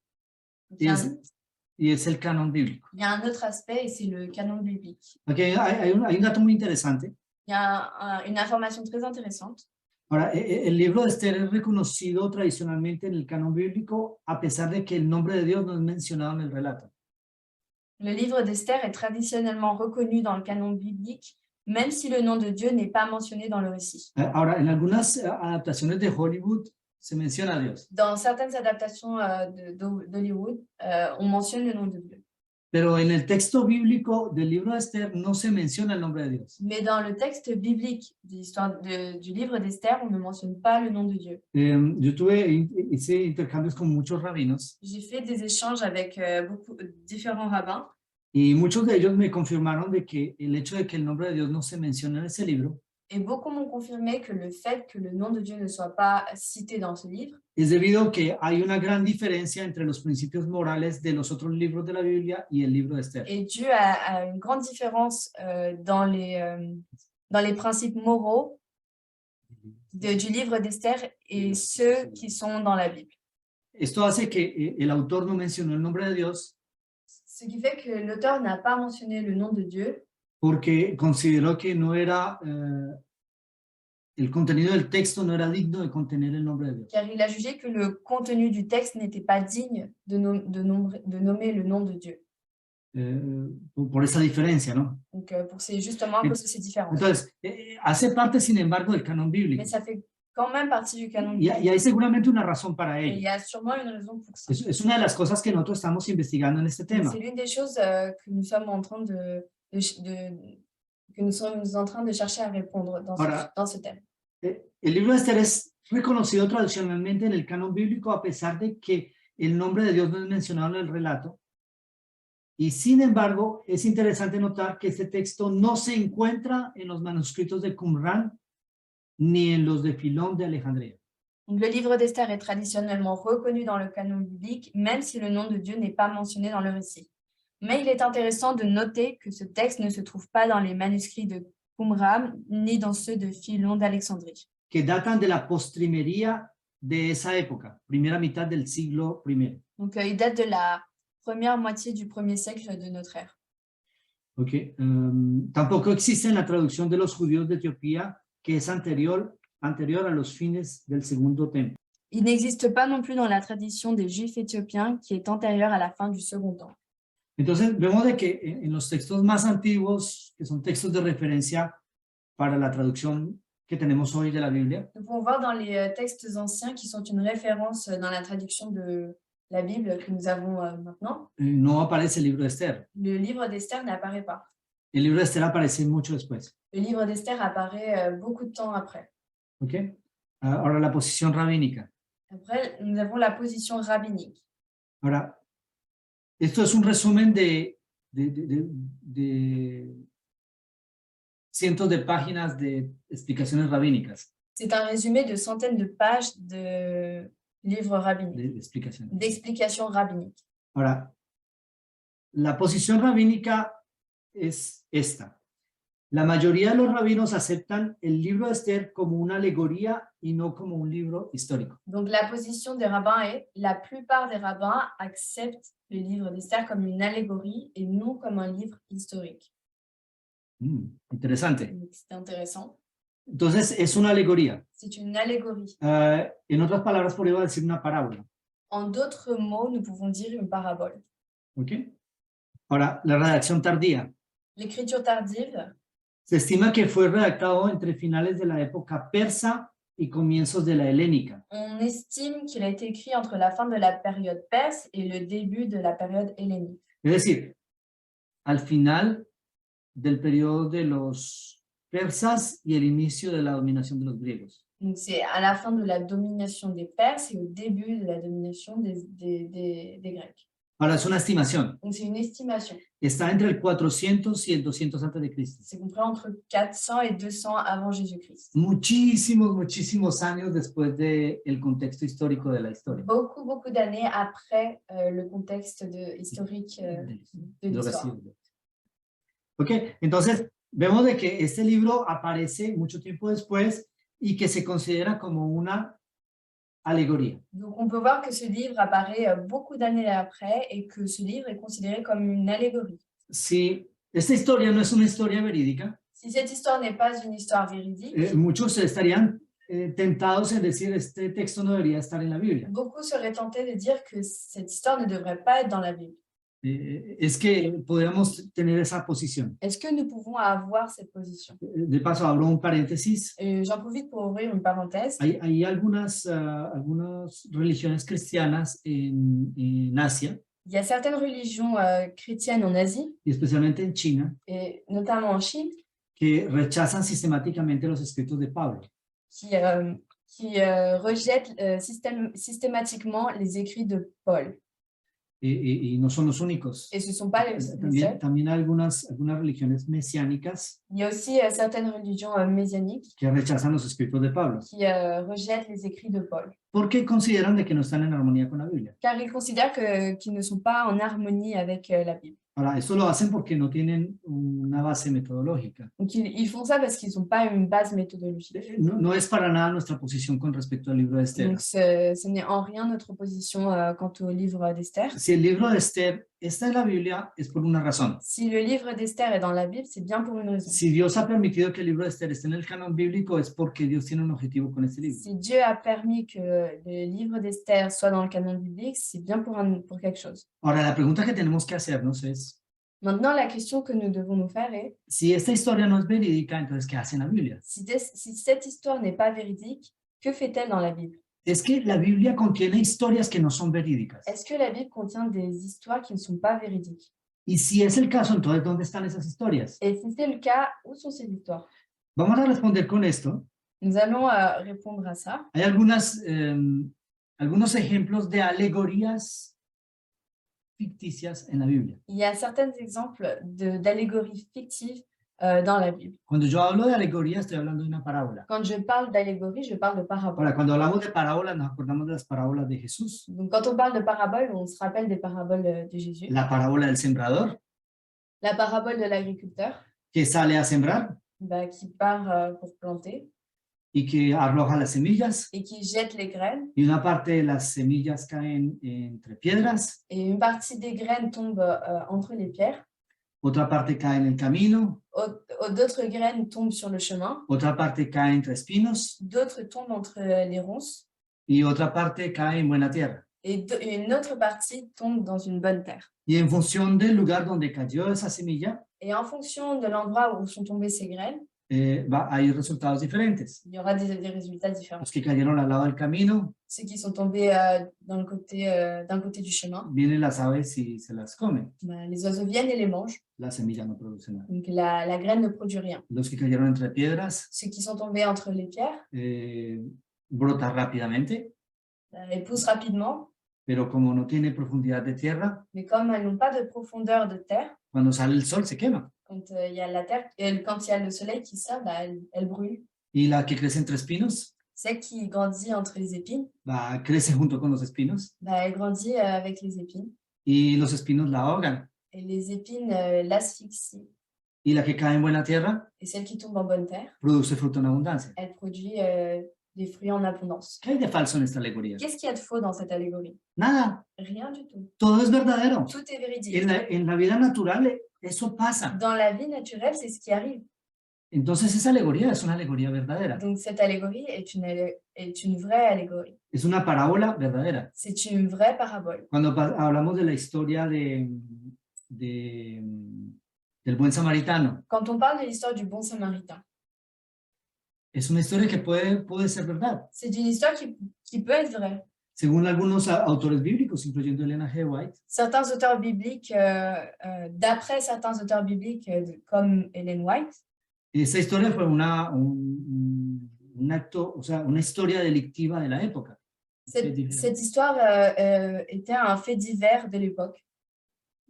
A: y y es el canon bíblico.
B: Il y a un autre aspect et c'est le canon biblique.
A: Aquí hay un dato muy interesante.
B: Il y a une information très intéressante.
A: Ahora, el libro de Esther es reconocido tradicionalmente en el canon bíblico a pesar de que el nombre de Dios no es mencionado en el relato.
B: Le livre d'Esther est traditionnellement reconnu dans le canon biblique, même si le nom de Dieu n'est pas mentionné dans le récit.
A: Ahora, en algunas adaptaciones de Hollywood se menciona a Dios,
B: Dans certaines adaptations d'Hollywood, on mentionne le nom de Dieu.
A: pero en el texto bíblico del libro de Esther no se menciona el nombre de Dios.
B: Mais dans le texte biblique de l'histoire du livre d'Esther, on ne mentionne pas le nom de Dieu.
A: Yo hice intercambios con muchos rabinos
B: J'ai fait des échanges avec beaucoup différents rabbins
A: y muchos de ellos me confirmaron de que el hecho de que el nombre de Dios no se menciona en ese libro
B: et beaucoup m'ont confirmé que le fait que le nom de Dieu ne soit pas cité dans ce livre
A: es debido a que hay una gran diferencia entre los principios morales de los otros libros de la Biblia y el libro de Esther.
B: est dû à une grande différence dans les principes moraux du livre d'Esther et ceux qui sont dans la Bible.
A: Esto hace que el autor no mencionó el nombre de Dios
B: Ce qui fait que l'auteur n'a pas mentionné le nom de Dieu
A: porque consideró que no era, el contenido del texto no era digno de contener el nombre de Dios.
B: car il a jugé que le contenu du texte n'était pas digne de nommer le nom de Dieu.
A: Por esa diferencia, ¿no?
B: Donc, justement à cause de ces différences.
A: Entonces, hace parte, sin embargo, del canon bíblico.
B: Mais ça fait quand même partie du canon
A: Y
B: biblique.
A: hay seguramente una razón para
B: Et il
A: ello.
B: y a sûrement une raison pour ça.
A: Es una de las cosas que nosotros estamos investigando en este tema.
B: C'est l'une des choses que nous sommes en train que nous sommes en train de chercher à répondre dans ce thème.
A: El libro de Esther es reconocido tradicionalmente en el canon bíblico a pesar de que el nombre de Dios no es mencionado en el relato. Y sin embargo, es interesante notar que este texto no se encuentra en los manuscritos de Qumran ni en los de Filón de Alejandría.
B: Donc, le livre d'Esther est traditionnellement reconnu dans le canon biblique, même si le nom de Dieu n'est pas mentionné dans le récit. Mais il est intéressant de noter que ce texte ne se trouve pas dans les manuscrits de Qumran ni dans ceux de Filón d'Alexandrie.
A: Que datan de la postrimería de esa época, primera mitad del siglo I.
B: Donc, il date de la première moitié du 1er siècle de notre ère.
A: Okay. Tampoco existe en la traducción de los judíos de Etiopía, que es anterior a los fines del segundo templo.
B: Il n'existe pas non plus dans la tradition des Juifs éthiopiens qui est antérieure à la fin du second temple.
A: Entonces, vemos de que en los textos más antiguos, que son textos de referencia para la traducción que tenemos hoy de la Biblia,
B: Nous pouvons voir dans les textes anciens qui sont une référence dans la traduction de la Bible que nous avons maintenant,
A: no aparece el libro de Esther.
B: le livre d'Esther n'apparaît pas.
A: El libro de Esther aparece mucho después.
B: Le livre d'Esther apparaît beaucoup de temps après.
A: ¿Okay? Ahora la posición rabínica.
B: Après, nous avons la position rabbinique.
A: Ahora, esto es un resumen de cientos de páginas de explicaciones rabínicas.
B: C'est un résumé de centaines de pages de livres rabbiniques, d'explications rabbiniques.
A: Ahora, la posición rabínica es esta. La mayoría de los rabinos aceptan el libro de Esther como una alegoría y no como un libro histórico.
B: Donc, la position des rabbins est, la plupart des rabbins acceptent le livre d'Esther comme une allégorie et non comme un livre historique.
A: Interesante.
B: C'est intéressant.
A: Entonces, es una alegoría.
B: C'est une allégorie.
A: En otras palabras, podría decir una parábola.
B: En d'autres mots, nous pouvons dire une parabole.
A: ¿Ok? Ahora, la redacción tardía.
B: L'écriture tardive.
A: Se estima que fue redactado entre finales de la época persa y comienzos de la helénica.
B: On estime qu'il a été écrit entre la fin de la période perse et le début de la période hellénique.
A: Es decir, al final del periodo de los persas y el inicio de la dominación de los griegos.
B: Donc, c'est à la fin de la domination des Perses et au début de la domination des Grecs.
A: Ahora, es una estimación.
B: Donc, c'est une estimation.
A: Está entre el 400 y el 200 antes de Cristo.
B: C'est compris entre 400 et 200 avant Jésus-Christ.
A: Muchísimos años después del contexto histórico de la historia.
B: Beaucoup d'années après le contexte historique de l'histoire.
A: Ok, entonces vemos de que este libro aparece mucho tiempo después y que se considera como una alegoría.
B: Donc, on peut voir que ce livre apparaît beaucoup d'années après et que ce livre est considéré comme une allégorie.
A: Si esta historia no es una historia verídica,
B: Si cette histoire n'est pas une histoire véridique,
A: muchos estarían tentados en decir este texto no debería estar en la Biblia.
B: beaucoup seraient tentés de dire que cette histoire ne devrait pas être dans la Bible.
A: Es que podríamos tener esa posición.
B: Est-ce que nous pouvons avoir cette position?
A: De paso, abro un paréntesis.
B: J'en profite pour ouvrir une parenthèse.
A: Hay algunas religiones cristianas en Asia,
B: Il y a certaines religions chrétiennes en Asie,
A: y especialmente en China,
B: et notamment en Chine,
A: que rechazan sistemáticamente los escritos de Pablo.
B: qui rejettent systématiquement les écrits de Paul.
A: Y no son los únicos.
B: Et ce ne sont pas les seuls.
A: También hay algunas religiones mesiánicas
B: Il y a aussi certaines religions messianiques
A: que rechazan los escritos de Pablo,
B: qui rejettent les écrits de Paul,
A: porque consideran de que no están en armonía con la Biblia.
B: car ils considèrent qu'ils ne sont pas en harmonie avec la Bible.
A: Ahora, eso lo hacen porque no tienen una base metodológica.
B: Donc, ils font ça parce qu'ils n'ont pas une base méthodologique.
A: No es para nada nuestra posición con respecto al libro de Esther.
B: Donc, ce n'est en rien notre position quant au livre d'Esther.
A: Si el libro de Esther está en la Biblia, es por una razón.
B: Si le livre d'Esther est dans la Bible, c'est bien pour une raison.
A: Si Dios ha permitido que el libro de Esther esté en el canon bíblico, es porque Dios tiene un objetivo con este libro.
B: Si Dieu a permis que le livre d'Esther soit dans le canon biblique, c'est bien pour quelque chose.
A: Ahora, la pregunta que tenemos que hacernos es,
B: Maintenant, la question que nous devons nous faire est,
A: si esta historia no es verídica, entonces, ¿qué hace en la Biblia?
B: si cette histoire n'est pas véridique, que fait-elle dans la Bible?
A: Es que la Biblia contiene historias que no son verídicas.
B: Est-ce que la Bible contient des histoires qui ne sont pas véridiques?
A: Y si es el caso, entonces, ¿dónde están esas historias?
B: Et si c'est le cas, où sont ces histoires?
A: Vamos a responder con esto.
B: Nous allons répondre à ça.
A: Hay algunos ejemplos de alegorías ficticias en la Biblia.
B: Il y a certains exemples d'allégories fictives dans la Bible.
A: Cuando yo hablo de alegoría, estoy hablando de una parábola.
B: Quand je parle d'allégorie, je parle de parabole.
A: Ahora, cuando hablamos de parábolas, nos acordamos de las parábolas de Jesús.
B: Donc, quand on parle de parabole, on se rappelle des paraboles de Jésus.
A: La parábola del sembrador,
B: La parabole de l'agriculteur,
A: que sale a sembrar
B: qui part pour planter
A: y que arroja las semillas,
B: et qui jette les graines.
A: y una parte de las semillas caen entre piedras,
B: Et une partie des graines tombe entre les pierres.
A: otra parte cae en el camino,
B: D'autres graines tombent sur le chemin.
A: otra parte cae entre espinos,
B: D'autres tombent entre les ronces.
A: y otra parte cae en buena tierra.
B: Et une autre partie tombe dans une bonne terre.
A: Y en función del lugar donde cayó esa semilla,
B: Et en fonction de l'endroit où sont tombées ces graines,
A: hay resultados diferentes.
B: il y aura des résultats différents.
A: Los que cayeron al lado del camino,
B: Ceux qui sont tombés d'un côté du chemin,
A: vienen las aves y se las comen.
B: les oiseaux viennent et les mangent.
A: La semilla no produce nada.
B: Donc la graine ne produit rien.
A: Los que cayeron entre piedras,
B: Ceux qui sont tombés entre les pierres,
A: brota rápidamente,
B: elles poussent rapidement,
A: pero como no tiene profundidad de tierra,
B: mais comme elles n'ont pas de profondeur de terre,
A: cuando sale el sol se quema.
B: quand il y a la terre, quand il y a le soleil qui sort, elle brûle.
A: Y la que crece entre espinos,
B: Celle qui grandit entre les épines,
A: crece junto con los espinos,
B: elle grandit avec les épines.
A: y los espinos la ahogan.
B: Et les épines l'asphyxient.
A: Y la que cae en buena tierra,
B: Et celle qui tombe en bonne terre,
A: produce fruto en abundancia.
B: elle produit des fruits en abondance.
A: ¿Qué hay de falso en esta alegoría?
B: Qu'est-ce qu'il y a de faux dans cette allégorie?
A: Nada,
B: Rien du tout.
A: todo es verdadero.
B: Tout est véridique.
A: En la vida natural eso pasa.
B: Dans la vie naturelle, c'est ce qui arrive.
A: Entonces esa alegoría es una alegoría verdadera.
B: Donc cette allégorie est une vraie allégorie.
A: Es una parábola verdadera.
B: C'est une vraie parabole.
A: Cuando hablamos de la historia del buen samaritano,
B: Quand on parle de l'histoire du bon samaritain,
A: es una historia que puede ser verdad.
B: c'est une histoire qui peut être vraie.
A: Según algunos autores bíblicos, incluyendo Elena G. White,
B: Certains auteurs bibliques, d'après certains auteurs bibliques comme Ellen White,
A: esta historia fue un acto, o sea, una historia delictiva de la época.
B: cette histoire était un fait divers de l'époque.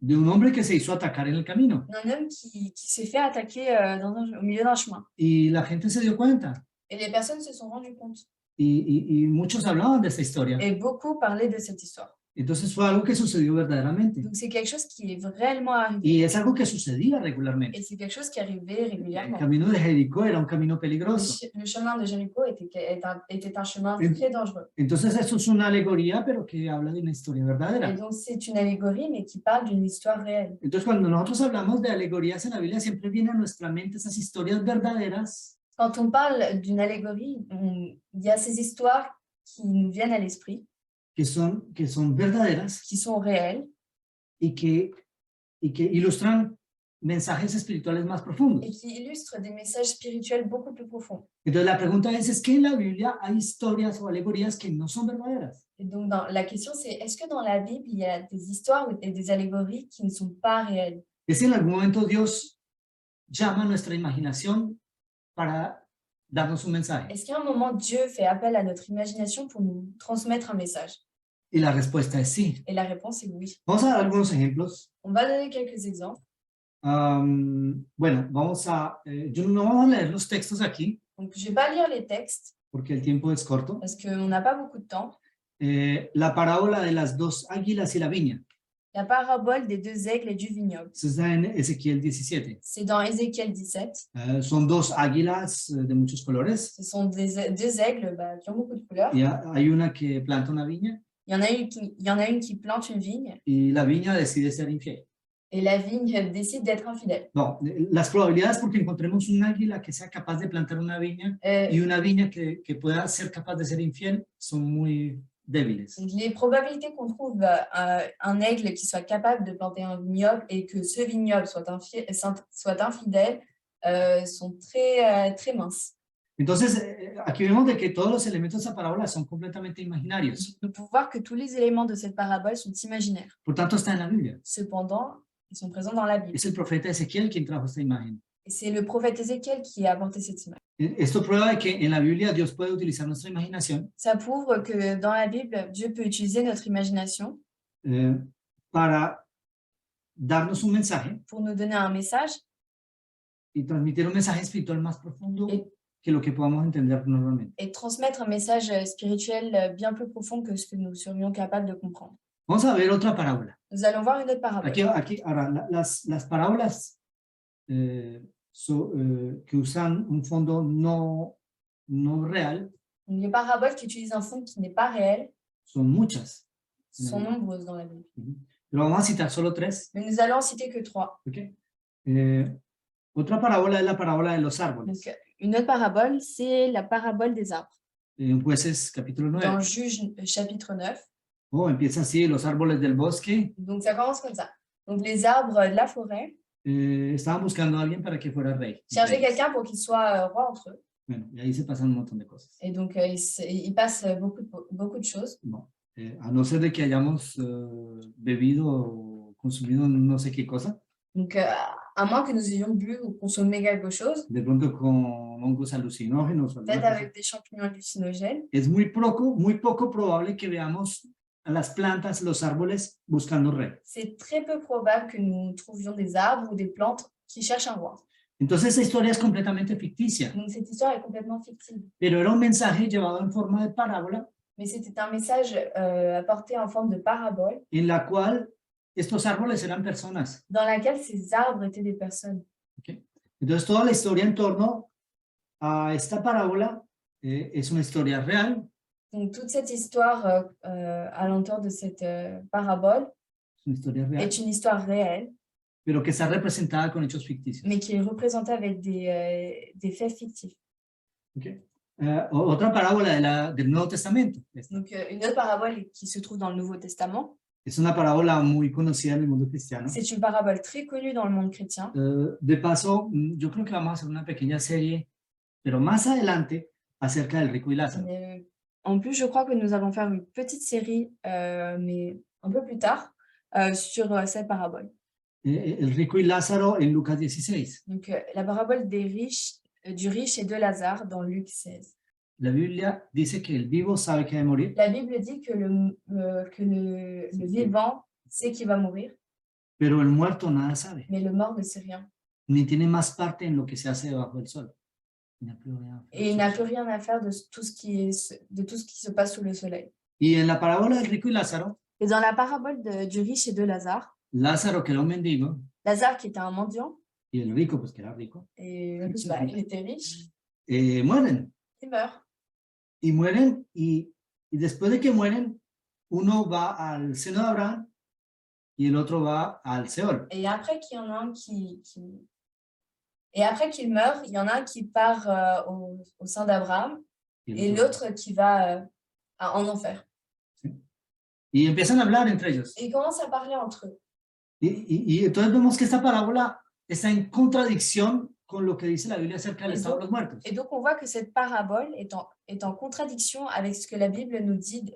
A: De un hombre que se hizo atacar en el camino.
B: Un homme qui s'est fait attaquer au milieu d'un chemin.
A: Y la gente se dio cuenta.
B: Et les personnes se sont rendues compte.
A: Y muchos hablaban de esta historia.
B: Et beaucoup parlaient de cette histoire.
A: Entonces fue algo que sucedió verdaderamente.
B: Donc c'est quelque chose qui est réellement arrivé.
A: Y es algo que sucedía
B: Et
A: regularmente.
B: c'est quelque chose qui arrivait
A: El
B: régulièrement.
A: camino de Jericó era un camino
B: Le,
A: peligroso.
B: le chemin de Jéricho était un chemin
A: Et-
B: très dangereux.
A: Entonces eso es una alegoría, pero que habla de una historia
B: Et
A: verdadera.
B: donc c'est une allégorie, mais qui parle d'une histoire réelle.
A: Entonces cuando nosotros hablamos de alegorías en la Biblia, siempre vienen a nuestra mente esas historias verdaderas
B: Quand on parle d'une allégorie, il y a ces histoires qui nous viennent à l'esprit,
A: que son verdaderas
B: qui sont réelles
A: y que ilustran mensajes espirituales más profundos.
B: et qui illustrent des messages spirituels beaucoup plus profonds.
A: Entonces la pregunta es que en la Biblia hay historias o alegorías que no son verdaderas.
B: Et donc la question c'est, est-ce que dans la Bible, il y a des histoires et des allégories qui ne sont pas réelles?
A: Es que en algún momento Dios llama a nuestra imaginación para darnos un mensaje.
B: Est-ce qu'à un moment, Dieu fait appel à notre imagination pour nous transmettre un message?
A: Y la respuesta es sí.
B: Et la réponse est oui.
A: Vamos a dar algunos ejemplos.
B: On va donner quelques exemples.
A: Bueno, yo no vamos a leer los textos aquí
B: Donc, je ne vais pas lire les textes
A: porque el tiempo es corto.
B: parce qu'on n'a pas beaucoup de temps.
A: La parábola de las dos águilas y la viña.
B: La parabole des deux aigles et du vignoble.
A: Eso está en Ezequiel 17.
B: C'est dans Ézéchiel 17.
A: Son dos águilas de muchos colores.
B: Ce sont deux aigles qui ont beaucoup de couleurs.
A: Y hay una que planta una viña
B: Il y en a une qui plante une vigne
A: y la viña decide ser infiel.
B: et la vigne décide d'être infidèle.
A: No, las probabilidades porque encontremos un águila que sea capaz de plantar una viña y una viña que pueda ser capaz de ser infiel son muy débiles.
B: Donc, les probabilités qu'on trouve un aigle qui soit capable de planter un vignoble et que ce vignoble soit infidèle sont très minces.
A: Entonces, aquí vemos de que todos los elementos de esa parábola son completamente imaginarios.
B: Nous pouvons voir que tous les éléments de cette parabole sont imaginaires.
A: Por tanto, está en la Biblia.
B: Cependant, ils sont présents dans la Bible.
A: Es el profeta Ezequiel quien trajo esta imagen.
B: Et c'est le prophète Ézéchiel qui a apporté cette image.
A: Esto prueba de que en la Biblia Dios puede utilizar nuestra imaginación
B: Ça prouve que dans la Bible, Dieu peut utiliser notre imagination
A: para darnos un mensaje
B: pour nous donner un message
A: y transmitir un mensaje espiritual más profundo
B: et,
A: que lo que podamos entender normalmente.
B: et transmettre un message spirituel bien plus profond que ce que nous serions capables de comprendre.
A: Vamos a ver otra parábola.
B: Nous allons voir une autre parabole.
A: Aquí ahora, las parábolas que usan un fondo no real
B: Les paraboles qui utilisent un fond qui n'est pas réel
A: son muchas.
B: sont nombreuses dans la Bible.
A: Pero vamos a citar solo 3.
B: Mais nous allons en citer que 3.
A: Okay. Otra parábola es la parábola de los árboles.
B: Donc, une autre parabole, c'est la parabole des arbres.
A: En Jueces capítulo 9.
B: Dans Juges chapitre 9.
A: Empieza así, los árboles del bosque.
B: Donc, ça commence comme ça. Donc, les arbres de la forêt
A: estaban buscando a alguien para que fuera rey.
B: cherchaient quelqu'un pour qu'il soit roi entre eux.
A: Bueno, y ahí se pasan un montón de cosas.
B: Et donc, il passe beaucoup de choses.
A: Bon. A no ser de que hayamos bebido o consumido no sé qué cosa.
B: Donc, à moins que nous ayons bu ou consommé quelque chose,
A: De pronto con hongos alucinógenos.
B: peut-être avec des champignons hallucinogènes,
A: Es muy poco probable que veamos a las plantas, los árboles buscando rey.
B: c'est très peu probable que nous trouvions des arbres ou des plantes qui cherchent un roi.
A: Entonces esa historia es completamente ficticia.
B: Donc, cette histoire est complètement fictive.
A: Pero era un mensaje llevado en forma de parábola
B: Mais c'était un message apporté en forme de parabole
A: en la cual estos árboles eran personas.
B: dans laquelle ces arbres étaient des personnes.
A: Okay. Entonces toda la historia en torno a esta parábola es una historia real.
B: Donc, toute cette histoire alentour de cette parabole
A: Es una historia real,
B: est une histoire réelle,
A: pero que está representada con hechos ficticios.
B: mais qui est représentée avec des faits fictifs.
A: Okay. Otra parábola del Nuevo Testamento.
B: Donc, une autre parabole qui se trouve dans le Nouveau Testament.
A: Es una parábola muy conocida en el mundo cristiano.
B: C'est une parabole très connue dans le monde chrétien.
A: De paso, yo creo que vamos a hacer una pequeña serie, pero más adelante, acerca del rico y Lázaro.
B: En plus, je crois que nous allons faire une petite série, mais un peu plus tard, sur cette parabole.
A: El rico y Lázaro en Lucas 16.
B: Donc, la parabole du riche et de Lazare dans Luc 16.
A: La Biblia dice que el vivo sabe que ha de morir.
B: La Bible dit que le vivant sait qu'il va mourir,
A: Pero el muerto nada sabe,
B: mais le mort ne sait rien.
A: ni tiene más parte en lo que se hace debajo del sol.
B: Et il n'a plus rien à faire de tout ce qui se passe sous le soleil.
A: Y en la parábola del rico y Lázaro,
B: Et dans la parabole du riche et de Lazare,
A: Lázaro, que era un mendigo,
B: Lazare qui était un mendiant,
A: y el rico, pues que era rico,
B: et bah, il était riche,
A: mueren.
B: il meurt.
A: Y mueren, y después de que mueren, uno va al seno de Abraham y el otro va al Seol.
B: Et après qu'il y en a un Et après qu'il meurt, il y en a un qui part au sein d'Abraham et l'autre qui va en enfer.
A: ¿Sí? Y empiezan a hablar entre ellos.
B: Et ils commencent à parler entre eux.
A: Y entonces vemos que esta parábola está en contradicción con lo que dice la Biblia acerca del estado de los muertos.
B: Et donc, on voit que cette parabole est en contradiction avec ce que la Bible nous dit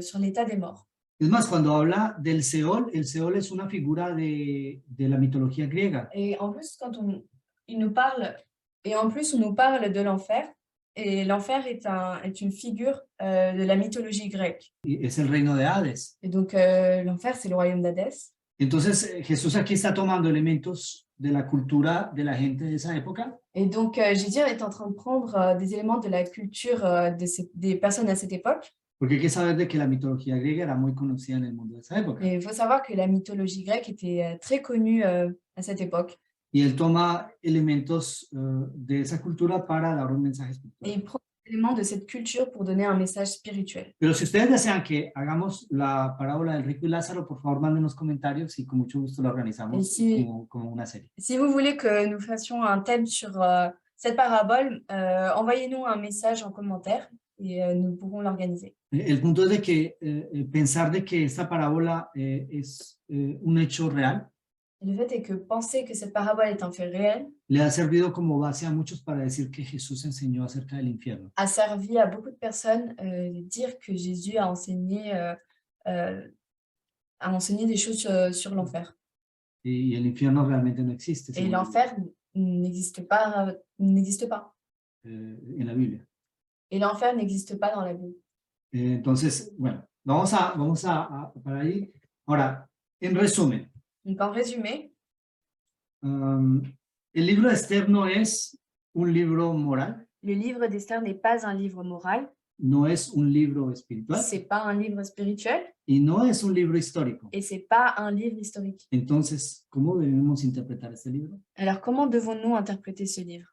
B: sur l'état des morts.
A: Es más, cuando habla del Seol, el Seol es una figura de la mitología griega.
B: Et en plus, il nous parle, et en plus, on nous parle de l'enfer. Et l'enfer est une figure de la mythologie grecque.
A: Y es el reino de Hades.
B: Et donc, l'enfer, c'est le royaume d'Hadès.
A: Entonces, Jesús aquí está tomando elementos de la cultura de la gente de esa época.
B: Et donc, Jésus est en train de prendre des éléments de la culture des personnes à cette époque.
A: Porque hay que saber de que la mitología griega era muy conocida en el mundo de esa época.
B: Et il faut savoir que la mythologie grecque était très connue à cette époque.
A: Y él toma elementos de esa cultura para dar un mensaje espiritual.
B: Et il prend des éléments de cette culture pour donner un message spirituel.
A: Pero si ustedes desean que hagamos la parábola del rico y Lázaro, por favor manden los comentarios y con mucho gusto lo organizamos como una serie.
B: Si vous voulez que nous fassions un thème sur cette parabole, envoyez-nous un message en commentaire et nous pourrons l'organiser.
A: El punto es de que pensar de que esta parábola es un hecho real.
B: Et le fait est que penser que cette parabole est un fait réel
A: Le ha servido como base a muchos para decir que Jesús enseñó acerca del infierno.
B: a servi à beaucoup de personnes de dire que Jésus a enseigné des choses sur l'enfer.
A: Y el infierno realmente no existe.
B: Et l'enfer n'existe pas
A: En la Biblia.
B: Et l'enfer n'existe pas dans la Bible.
A: Entonces, bueno, vamos a para ahí. Ahora, en resumen.
B: Donc, en résumé,
A: el libro de Esther no es un libro moral.
B: le livre d'Esther n'est pas un livre moral.
A: No es un libro espiritual.
B: C'est pas un livre spirituel.
A: Y no es un libro histórico.
B: Et c'est pas un livre historique.
A: Entonces, ¿cómo debemos interpretar este libro?
B: Alors, comment devons-nous interpréter ce livre?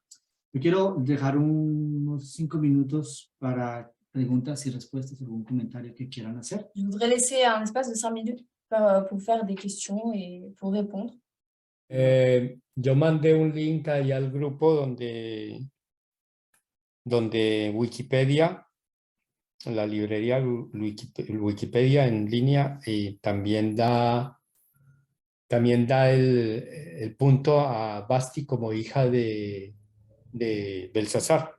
A: Yo quiero dejar unos 5 minutos para preguntas y respuestas, algún comentario que quieran hacer.
B: Je voudrais laisser un espace de 5 minutes pour faire des questions et pour répondre.
C: Yo mandé un link ahí al grupo donde Wikipedia, la librería Wikipedia en línea, y también da el punto a Basti como hija de Belsasar.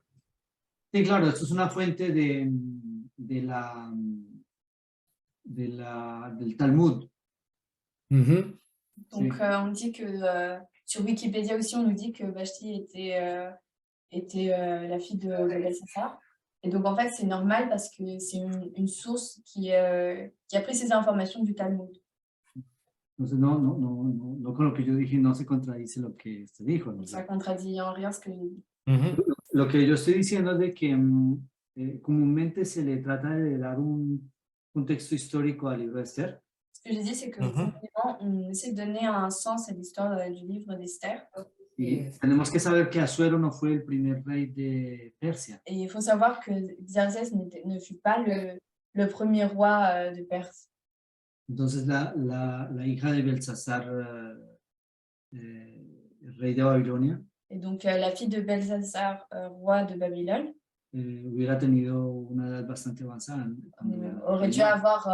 A: Sí, claro, esto es una fuente del Talmud.
B: Donc,
A: Sí.
B: on dit que sur Wikipédia aussi, on nous dit que Vashti était la fille de Belshazzar. Et donc, en fait, c'est normal parce que c'est une source qui a pris ces informations du Talmud.
A: Entonces, no con lo que yo dije no se contradice lo que se dijo, ¿no?
B: Ça contradit en rien ce que j'ai dit.
A: Lo que yo estoy diciendo es de que comúnmente se le trata de dar un contexto histórico al libro de Esther.
B: Ce que j'ai dit, c'est que communément, on essaie de donner un sens à l'histoire du livre d'Esther.
A: Y tenemos que saber que Asuero no fue el primer rey de Persia.
B: Et il faut savoir que Xerxès ne fut pas le premier roi de Perse.
A: Entonces la hija de Belsasar, rey de Babilonia,
B: Et donc, la fille de Belshazzar, roi de Babylone,
A: hubiera tenido una edad bastante avanzada.
B: aurait dû avoir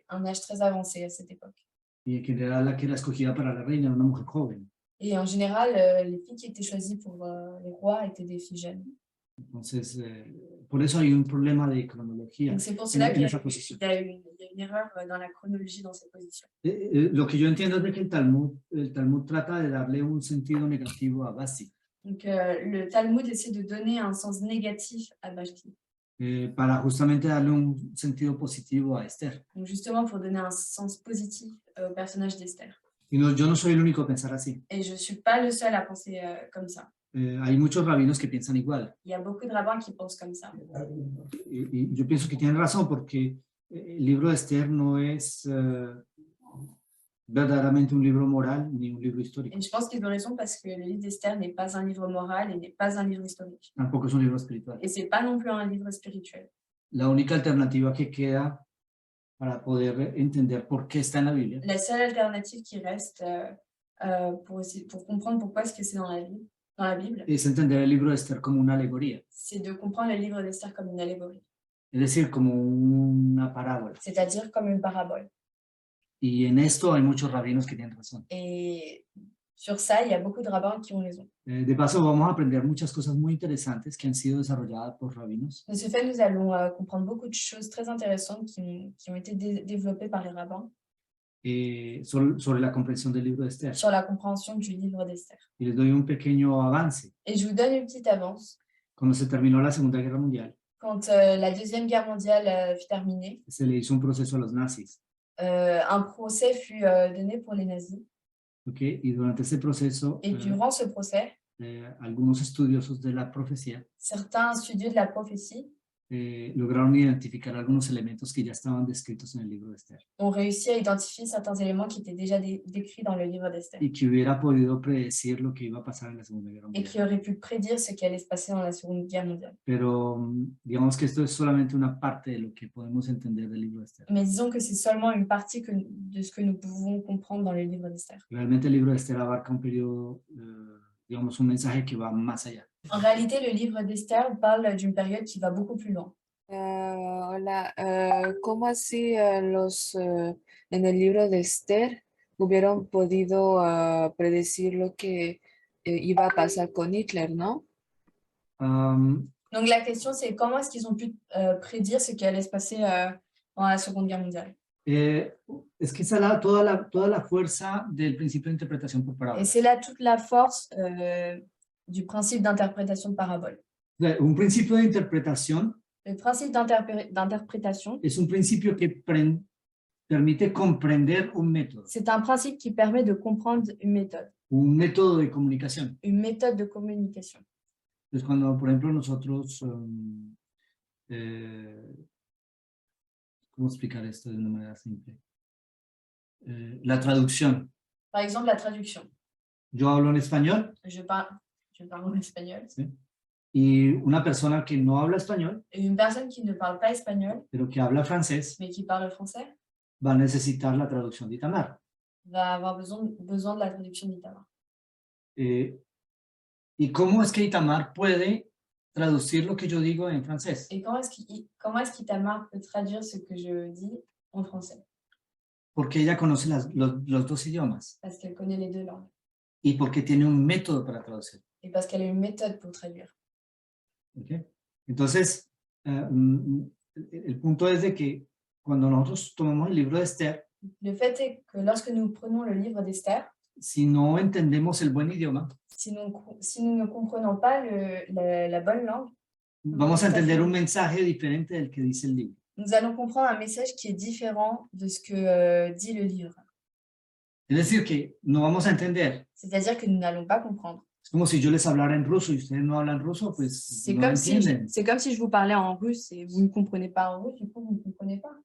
B: un âge très avancé à cette époque.
A: Y que era la que era escogida para la reina, era una mujer joven.
B: Et en général, les filles qui étaient choisies pour les rois étaient des filles jeunes.
A: Entonces, por eso hay un problema de cronología.
B: Donc, c'est pour cela qu'il y
A: esa posición.
B: a une erreur dans la chronologie dans cette position.
A: Lo que yo entiendo es de que el Talmud trata de darle un sentido negativo a Basti.
B: Donc, le Talmud essaie de donner un sens négatif à Vashti.
A: Para justamente darle un sentido positivo a Esther.
B: Donc, justement, pour donner un sens positif au personnage d'Esther.
A: Y yo no soy el único a pensar así.
B: Et je ne suis pas le seul à penser comme ça.
A: Hay muchos rabinos que piensan igual.
B: Il y a beaucoup de rabbins qui pensent comme ça.
A: Y yo pienso que tienen razón porque el libro de Esther no es verdaderamente un libro moral ni un libro histórico.
B: Et je pense qu'ils ont raison parce que le livre d'Esther n'est pas un livre moral et n'est pas un livre historique.
A: Tampoco es un libro espiritual.
B: Et c'est pas non plus un livre spirituel.
A: La única alternativa que queda para poder entender por qué está en la Biblia
B: La seule alternative qui reste pour comprendre pourquoi est-ce que c'est dans la Bible,
A: es entender el libro de Esther como una alegoría,
B: c'est de comprendre le livre d'Esther comme une allégorie,
A: es decir, como una parábola.
B: c'est-à-dire comme une parabole.
A: Y en esto hay muchos rabinos que tienen razón.
B: Et sur ça, il y a beaucoup de rabbins qui ont raison.
A: De paso, vamos a aprender muchas cosas muy interesantes que han sido desarrolladas por rabinos.
B: De ce fait, nous allons comprendre beaucoup de choses très intéressantes qui ont été développées par les rabbins
A: Sobre la comprensión del libro de Esther.
B: sur la compréhension du livre d'Esther.
A: Y les doy un pequeño avance.
B: Et je vous donne une petite avance.
A: Cuando se terminó la Segunda Guerra Mundial,
B: Quand la Deuxième Guerre mondiale fut terminée,
A: se le hizo un proceso a los nazis.
B: un procès fut donné pour les nazis.
A: ¿Okay? Y durante ese proceso,
B: Et durant ce procès,
A: algunos estudiosos de la profecía
B: certains studieux de la prophétie
A: lograron identificar algunos elementos que ya estaban descritos en el libro de Esther
B: ont réussi à identifier certains éléments qui étaient déjà décrits dans le livre d'Esther
A: y que hubiera podido predecir lo que iba a pasar en la Segunda Guerra
B: et
A: Mundial.
B: qui auraient pu prédire ce qui allait se passer dans la Seconde Guerre mondiale.
A: Pero digamos que esto es solamente una parte de lo que podemos entender del libro de Esther.
B: Mais disons que c'est seulement une partie de ce que nous pouvons comprendre dans le livre d'Esther.
A: Realmente el libro de Esther abarca un periodo, digamos, un mensaje que va más allá.
B: En réalité, le livre d'Esther parle d'une période qui va beaucoup plus loin.
D: Hola, ¿cómo así en el libro de Esther hubieron podido predecir lo que iba a pasar con Hitler, ¿no?
B: Donc la question, c'est comment est-ce qu'ils ont pu prédire ce qui allait se passer dans la Seconde Guerre mondiale?
A: Es que está toda la fuerza del principio de interpretación por
B: Et
A: parábola.
B: c'est là toute la force du principe d'interprétation de parabole.
A: Un principio de interpretación
B: Le principe d'interprétation,
A: es un principio que permite comprender un método
B: c'est un principe qui permet de comprendre
A: de comunicación.
B: une méthode de communication.
A: Entonces, cuando, por ejemplo, nosotros, ¿cómo explicar esto de una manera simple? La traducción.
B: Par exemple, la traduction.
A: Yo hablo en español,
B: Je parle en espagnol.
A: ¿sí? Y una persona que no habla español,
B: Et une personne qui ne parle pas espagnol,
A: pero que habla francés,
B: mais qui parle français,
A: va a necesitar la traducción de Itamar.
B: va avoir besoin de la traduction d'Itamar.
A: ¿Y cómo es que Itamar puede traducir lo que yo digo en francés?
B: Et comment est-ce qu'Itamar peut traduire ce que je dis en français?
A: Porque ella conoce los dos idiomas
B: Parce qu'elle connaît les deux langues.
A: y porque tiene un método para traducir.
B: Et parce qu'elle a une méthode pour traduire.
A: ¿Okay? Entonces, el punto es de que cuando nosotros tomamos el libro de Esther,
B: Le fait est que lorsque nous prenons le livre d'Esther,
A: si no entendemos el buen idioma,
B: si nous ne comprenons pas la bonne langue,
A: vamos a entender un mensaje diferente del que dice el libro.
B: nous allons comprendre un message qui est différent de ce que dit le livre.
A: Es decir, que no vamos a entender.
B: C'est-à-dire que nous n'allons pas comprendre.
A: Es como si yo les hablara en ruso y ustedes no hablan ruso, pues
B: C'est
A: no
B: comme,
A: entienden.
B: c'est comme si je vous parlais en russe et vous ne comprenez pas en russe, du coup, vous ne comprenez pas.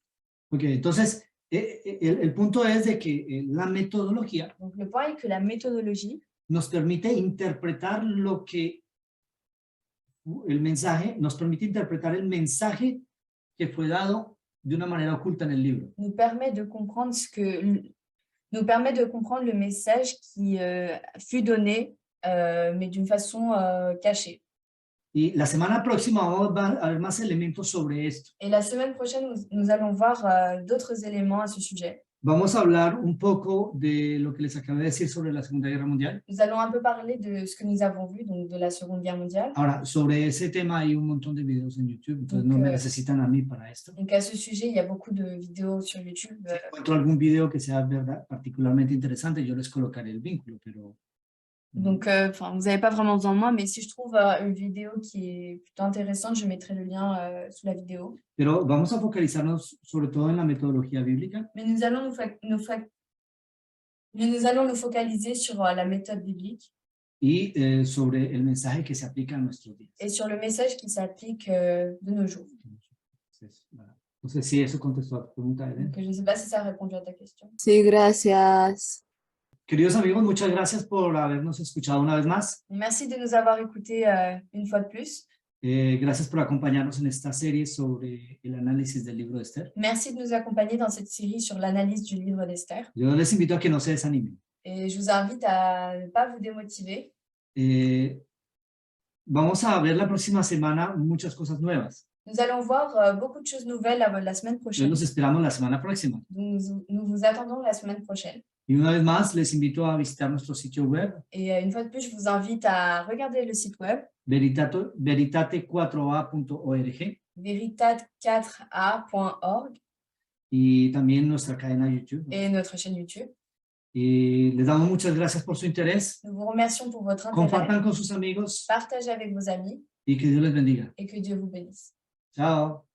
A: Ok, entonces, el punto es de que la metodología
B: Donc, le point est que la méthodologie
A: nos permite interpretar el mensaje que fue dado de una manera oculta en el libro.
B: nous permet de comprendre le message qui fut donné, mais d'une façon cachée.
A: Y la semana próxima vamos a ver más elementos sobre esto.
B: Et la semaine prochaine, nous allons voir d'autres éléments à ce sujet.
A: Vamos a hablar un poco de lo que les acabé de decir sobre la Segunda Guerra Mundial.
B: Nous allons un peu parler de ce que nous avons vu, donc de la Seconde Guerre mondiale.
A: Ahora, sobre ese tema hay un montón de videos en YouTube, entonces no me necesitan a mí para esto.
B: Donc à ce sujet, il y a beaucoup de vidéos sur YouTube.
A: Si encuentro algún video que sea particularmente interesante, yo les colocaré el vínculo, pero...
B: Donc, vous n'avez pas vraiment besoin de moi, mais si je trouve une vidéo qui est plutôt intéressante, je mettrai le lien sous la vidéo.
A: Pero vamos a focalizarnos sobre todo en la metodología bíblica.
B: Mais nous allons nous focaliser sur la méthode biblique
A: Y sobre el mensaje que se aplica a nuestros días.
B: et sur le message qui s'applique de nos jours.
A: Entonces, voilà. No sé si eso contestó a tu pregunta, Eden.
B: Donc, je ne sais pas si ça a répondu à ta question.
D: Sí, gracias.
A: Queridos amigos, muchas gracias por habernos escuchado una vez más.
B: Merci de nous avoir écoutés une fois de plus.
A: Gracias por acompañarnos en esta serie sobre el análisis del libro de Esther.
B: Merci de nous accompagner dans cette série sur l'analyse du livre d'Esther.
A: Yo les invito a que no se desanimen.
B: Et je vous invite à ne pas vous démotiver.
A: Vamos a ver la próxima semana muchas cosas nuevas.
B: Nous allons voir beaucoup de choses nouvelles la semaine
A: Entonces
B: prochaine.
A: los esperamos la semana próxima.
B: Nous vous attendons la semaine prochaine.
A: Y una vez más les invito a visitar nuestro sitio web
B: Et une fois de plus, je vous invite à regarder le site web
A: veritate4a.org
B: veritate4a.org
A: y también nuestra cadena YouTube.
B: et notre chaîne YouTube.
A: Y les damos muchas gracias por su interés.
B: Nous vous remercions pour votre intérêt.
A: Compartan con sus amigos
B: Partagez avec vos amis
A: y que Dios les bendiga.
B: et que Dieu vous bénisse.
A: Chao.